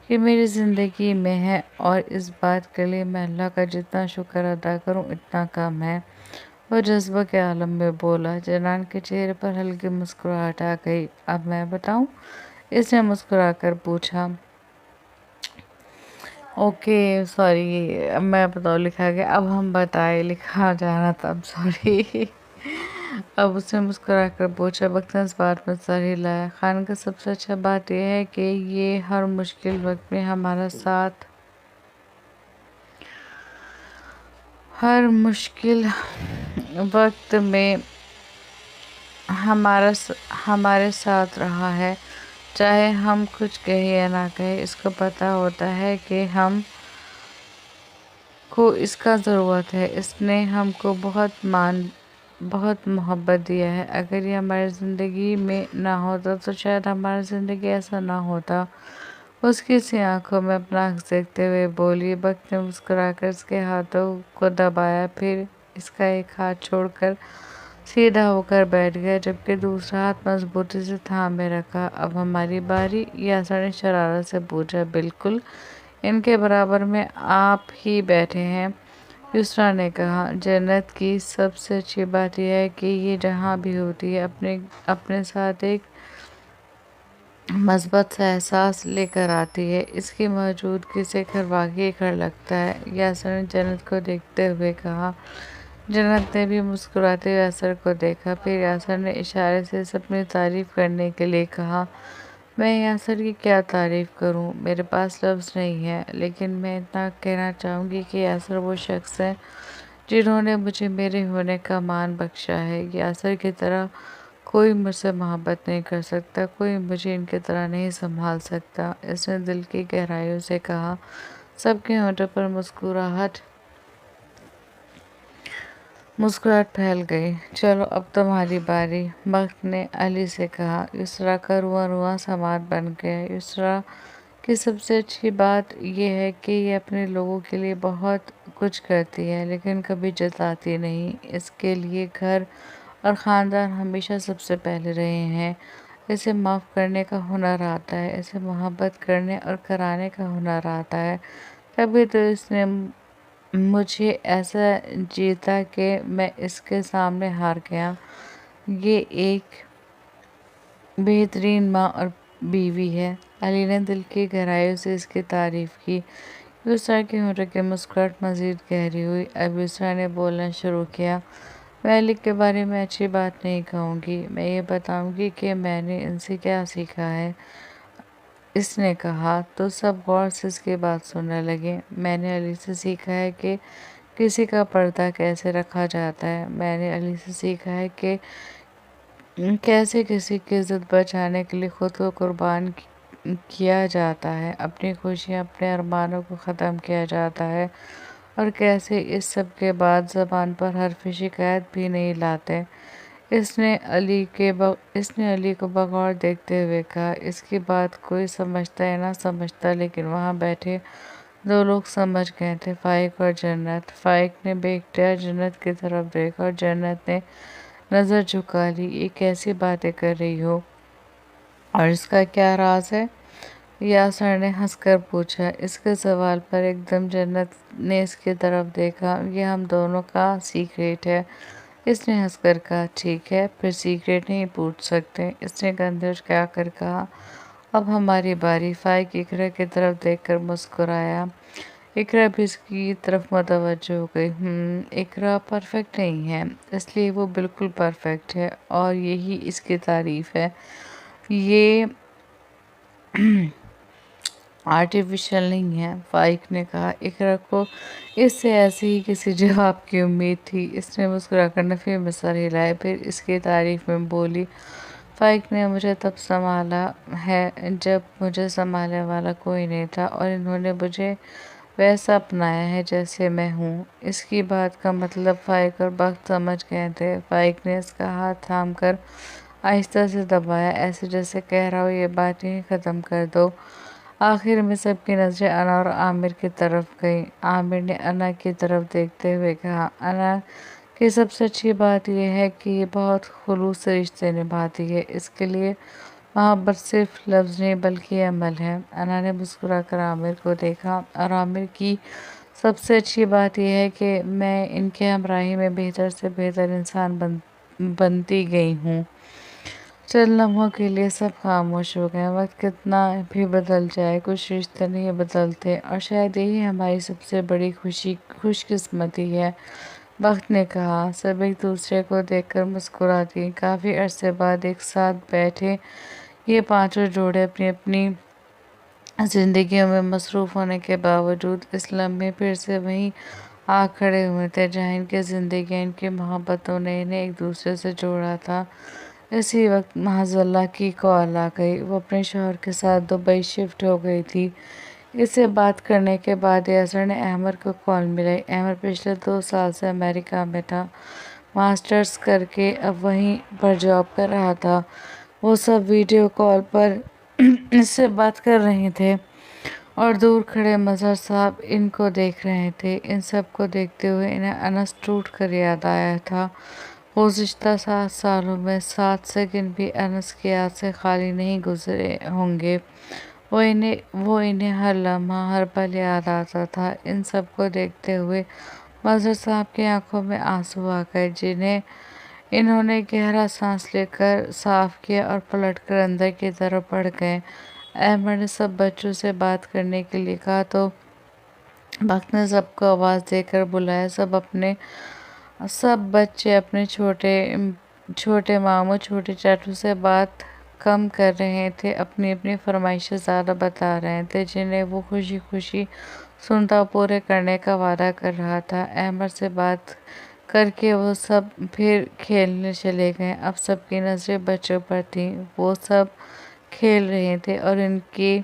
کہ میری زندگی میں ہے، اور اس بات کے لیے میں اللہ کا جتنا شکر ادا کروں اتنا کم ہے۔ وہ جذبہ کے عالم میں بولا۔ جنان کے چہرے پر ہلکی مسکراہٹ آ گئی۔ اب میں بتاؤں؟ اس نے مسکرا کر پوچھا۔ اوکے، سوری، اب میں بتاؤں لکھا گیا، اب ہم بتائے لکھا جانا تھا، اب سوری۔ اب اس نے مسکرا کر پوچھا۔ بخت نے اس بات میں سر ہلایا۔ خان کا سب سے اچھا بات یہ ہے کہ یہ ہر مشکل وقت میں ہمارا ساتھ ہر مشکل وقت میں ہمارے ساتھ رہا ہے، چاہے ہم کچھ کہیں یا نہ کہیں۔ اس کو پتہ ہوتا ہے کہ ہم کو اس کا ضرورت ہے۔ اس نے ہم کو بہت محبت دیا ہے۔ اگر یہ ہماری زندگی میں نہ ہوتا تو شاید ہماری زندگی ایسا نہ ہوتا۔ اس کی سی آنکھوں میں اپنا عکس دیکھتے ہوئے بولی۔ بخت نے مسکرا کر اس کے ہاتھوں کو دبایا، پھر اس کا ایک ہاتھ چھوڑ کر سیدھا ہو کر بیٹھ گیا، جبکہ دوسرا ہاتھ مضبوطی سے تھامے رکھا۔ اب ہماری باری؟ یاسر نے شرارت سے پوچھا۔ بالکل، ان کے برابر میں آپ ہی بیٹھے ہیں، یسرا نے کہا۔ جنت کی سب سے اچھی بات یہ ہے کہ یہ جہاں بھی ہوتی ہے اپنے ساتھ ایک مثبت سا احساس لے کر آتی ہے۔ اس کی موجودگی سے گھر واقعی گھر لگتا ہے، یاسر نے جنت کو دیکھتے ہوئے کہا۔ جنت نے بھی مسکراتے ہوئے یاسر کو دیکھا، پھر یاسر نے اشارے سے اسے اپنی تعریف کرنے کے لیے کہا۔ میں یاسر کی کیا تعریف کروں، میرے پاس لفظ نہیں ہے، لیکن میں اتنا کہنا چاہوں گی کہ یاسر وہ شخص ہے جنہوں نے مجھے میرے ہونے کا مان بخشا ہے۔ یاسر کی طرح کوئی مجھ سے محبت نہیں کر سکتا، کوئی مجھے ان کی طرح نہیں سنبھال سکتا، اس نے دل کی گہرائیوں سے کہا۔ سب کے ہونٹوں پر مسکراہٹ پھیل گئی۔ چلو اب تمہاری باری، بخت نے علی سے کہا۔ یسرا کا رواں رواں سماعت بن گیا۔ یسرا کی سب سے اچھی بات یہ ہے کہ یہ اپنے لوگوں کے لیے بہت کچھ کرتی ہے، لیکن کبھی جتاتی نہیں۔ اس کے لیے گھر اور خاندان ہمیشہ سب سے پہلے رہے ہیں۔ اسے معاف کرنے کا ہنر آتا ہے، اسے محبت کرنے اور کرانے کا ہنر آتا ہے۔ کبھی تو اس نے مجھے ایسا جیتا کہ میں اس کے سامنے ہار گیا۔ یہ ایک بہترین ماں اور بیوی ہے۔ علی نے دل کی گہرائیوں سے اس کی تعریف کی۔ یسرا کے ہونٹوں کی مسکراہٹ مزید گہری ہوئی۔ اب یسرا نے بولنا شروع کیا۔ میں علی کے بارے میں اچھی بات نہیں کہوں گی، میں یہ بتاؤں گی کہ میں نے ان سے کیا سیکھا ہے، اس نے کہا۔ تو سب غور سے اس کی بات سننے لگے۔ میں نے علی سے سیکھا ہے کہ کسی کا پردہ کیسے رکھا جاتا ہے، میں نے علی سے سیکھا ہے کہ کیسے کسی کی عزت بچانے کے لیے خود کو قربان کیا جاتا ہے، اپنی خوشیاں اپنے ارمانوں کو ختم کیا جاتا ہے، اور کیسے اس سب کے بعد زبان پر حرف شکایت بھی نہیں لاتے۔ اس نے علی کو بغور دیکھتے ہوئے کہا۔ اس کی بات کوئی سمجھتا یا نہ سمجھتا، لیکن وہاں بیٹھے دو لوگ سمجھ گئے تھے، فائق اور جنت۔ فائق نے بے اختیار جنت کی طرف دیکھا اور جنت نے نظر جھکا لی۔ یہ کیسی باتیں کر رہی ہو اور اس کا کیا راز ہے؟ یاسر نے ہنس کر پوچھا۔ اس کے سوال پر ایک دم جنت نے اس کی طرف دیکھا۔ یہ ہم دونوں کا سیکریٹ ہے، اس نے ہنس کر کہا۔ ٹھیک ہے، پھر سیکریٹ نہیں پوچھ سکتے، اس نے کندھے اچکا کر کہا۔ اب ہماری باری۔ فائق اقرا کی طرف دیکھ کر مسکرایا۔ اقرا بھی اس کی طرف متوجہ ہو گئی۔ اقرا پرفیکٹ نہیں ہے، اس لیے وہ بالکل پرفیکٹ ہے، اور یہی اس کی تعریف ہے۔ یہ آرٹیفیشل نہیں ہے، فائق نے کہا۔ اقرا کو اس سے ایسے ہی کسی جواب کی امید تھی۔ اس نے مسکرا کر نفی میں سر ہلایا، پھر اس کی تعریف میں بولی۔ فائق نے مجھے تب سنبھالا ہے جب مجھے سنبھالنے والا کوئی نہیں تھا، اور انہوں نے مجھے ویسا اپنایا ہے جیسے میں ہوں۔ اس کی بات کا مطلب فائق اور بخت سمجھ گئے تھے۔ فائق نے اس کا ہاتھ تھام کر آہستہ سے دبایا، ایسے جیسے کہہ رہا ہو یہ بات یہیں ختم کر دو۔ آخر میں سب کی نظریں انا اور عامر کی طرف گئیں۔ عامر نے انا کی طرف دیکھتے ہوئے کہا۔ انا کی سب سے اچھی بات یہ ہے کہ یہ بہت خلوص سے رشتے نبھاتی ہے، اس کے لیے محبت صرف لفظ نہیں بلکہ عمل ہے۔ انا نے مسکرا کر عامر کو دیکھا۔ اور عامر کی سب سے اچھی بات یہ ہے کہ میں ان کی ہمراہی میں بہتر سے بہتر انسان بنتی گئی ہوں۔ چند لمحوں کے لیے سب خاموش ہو گئے۔ وقت کتنا بھی بدل جائے، کچھ رشتے نہیں بدلتے، اور شاید یہی ہماری سب سے بڑی خوش قسمتی ہے، بخت نے کہا۔ سب ایک دوسرے کو دیکھ کر مسکرا دیں۔ کافی عرصے بعد ایک ساتھ بیٹھے یہ پانچوں جوڑے اپنی اپنی زندگیوں میں مصروف ہونے کے باوجود اس لمحے پھر سے وہیں آ کھڑے ہوئے تھے جہاں ان کی زندگیاں، ان کی محبتوں نے انہیں ایک دوسرے سے جوڑا تھا۔ اسی وقت معاذ اللہ کی کال آ گئی۔ وہ اپنے شوہر کے ساتھ دبئی شفٹ ہو گئی تھی۔ اس سے بات کرنے کے بعد یاسر نے احمد کو کال ملائی۔ احمد پچھلے 2 سال سے امریکہ میں تھا، ماسٹرز کر کے اب وہیں پر جاب کر رہا تھا۔ وہ سب ویڈیو کال پر اس سے بات کر رہے تھے اور دور کھڑے مظہر صاحب ان کو دیکھ رہے تھے۔ ان سب کو دیکھتے ہوئے انہیں انس ٹوٹ کر یاد آیا تھا۔ گزشتہ 7 سالوں میں 7 سیکنڈ بھی انس کی یاد سے خالی نہیں گزرے ہوں گے۔ وہ انہیں ہر لمحہ ہر پل یاد آتا تھا۔ ان سب کو دیکھتے ہوئے مظہر صاحب کی آنکھوں میں آنسو آ گئے، جنہیں انہوں نے گہرا سانس لے کر صاف کیا اور پلٹ کر اندر کی طرف بڑھ گئے۔ احمد نے سب بچوں سے بات کرنے کے لیے کہا تو بخت نے سب کو آواز دے کر بلایا۔ سب بچے اپنے چھوٹے ماموں چھوٹے چاچو سے بات کم کر رہے تھے، اپنی اپنی فرمائشیں زیادہ بتا رہے تھے، جنہیں وہ خوشی خوشی سنتا پورے کرنے کا وعدہ کر رہا تھا۔ احمد سے بات کر کے وہ سب پھر کھیلنے چلے گئے۔ اب سب کی نظریں بچوں پر تھیں۔ وہ سب کھیل رہے تھے اور ان کی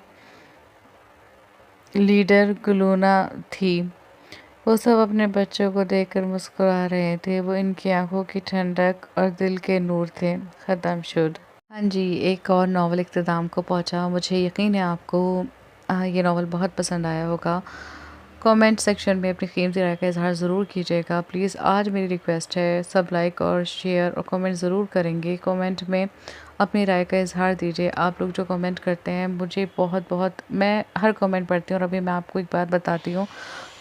لیڈر گلونا تھی۔ وہ سب اپنے بچوں کو دیکھ کر مسکرا رہے تھے۔ وہ ان کی آنکھوں کی ٹھنڈک اور دل کے نور تھے۔ ختم شد۔ ہاں جی، ایک اور ناول اختتام کو پہنچا۔ مجھے یقین ہے آپ کو یہ ناول بہت پسند آیا ہوگا۔ کامنٹ سیکشن میں اپنی قیمتی رائے کا اظہار ضرور کیجیے گا پلیز۔ آج میری ریکویسٹ ہے، سب لائک اور شیئر اور کامنٹ ضرور کریں گے۔ کامنٹ میں اپنی رائے کا اظہار دیجیے۔ آپ لوگ جو کامنٹ کرتے ہیں مجھے بہت میں ہر کامنٹ پڑھتی ہوں۔ اور ابھی میں آپ کو ایک بات بتاتی ہوں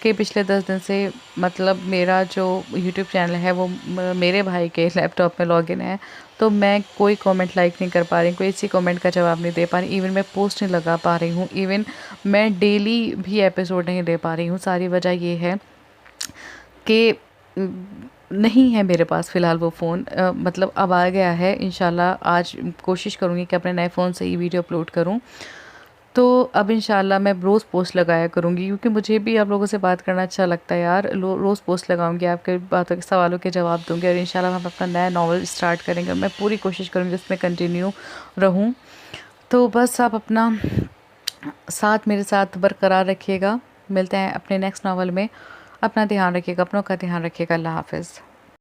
کہ پچھلے 10 دن سے مطلب میرا جو یوٹیوب چینل ہے وہ میرے بھائی کے لیپ ٹاپ میں لاگ ان ہے، تو میں کوئی کامنٹ لائک نہیں کر پا رہی، کوئی اسی کامنٹ کا جواب نہیں دے پا رہی، ایون میں پوسٹ نہیں لگا پا رہی ہوں، ایون میں ڈیلی بھی ایپیسوڈ نہیں دے پا رہی ہوں۔ ساری وجہ یہ ہے کہ نہیں ہے میرے پاس فی الحال وہ فون، مطلب اب آ گیا ہے۔ انشاءاللہ آج کوشش کروں گی کہ اپنے نئے فون سے ہی ویڈیو اپلوڈ کروں، تو اب انشاءاللہ میں روز پوسٹ لگایا کروں گی، کیونکہ مجھے بھی آپ لوگوں سے بات کرنا اچھا لگتا ہے یار۔ روز پوسٹ لگاؤں گی، آپ کے باتوں کے سوالوں کے جواب دوں گی، اور انشاءاللہ ہم اپنا نیا ناول اسٹارٹ کریں گے۔ میں پوری کوشش کروں گی اس میں کنٹینیو رہوں۔ تو بس آپ اپنا ساتھ میرے ساتھ برقرار رکھیے گا۔ ملتے ہیں اپنے نیکسٹ ناول میں۔ اپنا دھیان رکھیے گا، اپنوں کا دھیان رکھیے گا۔ اللہ حافظ۔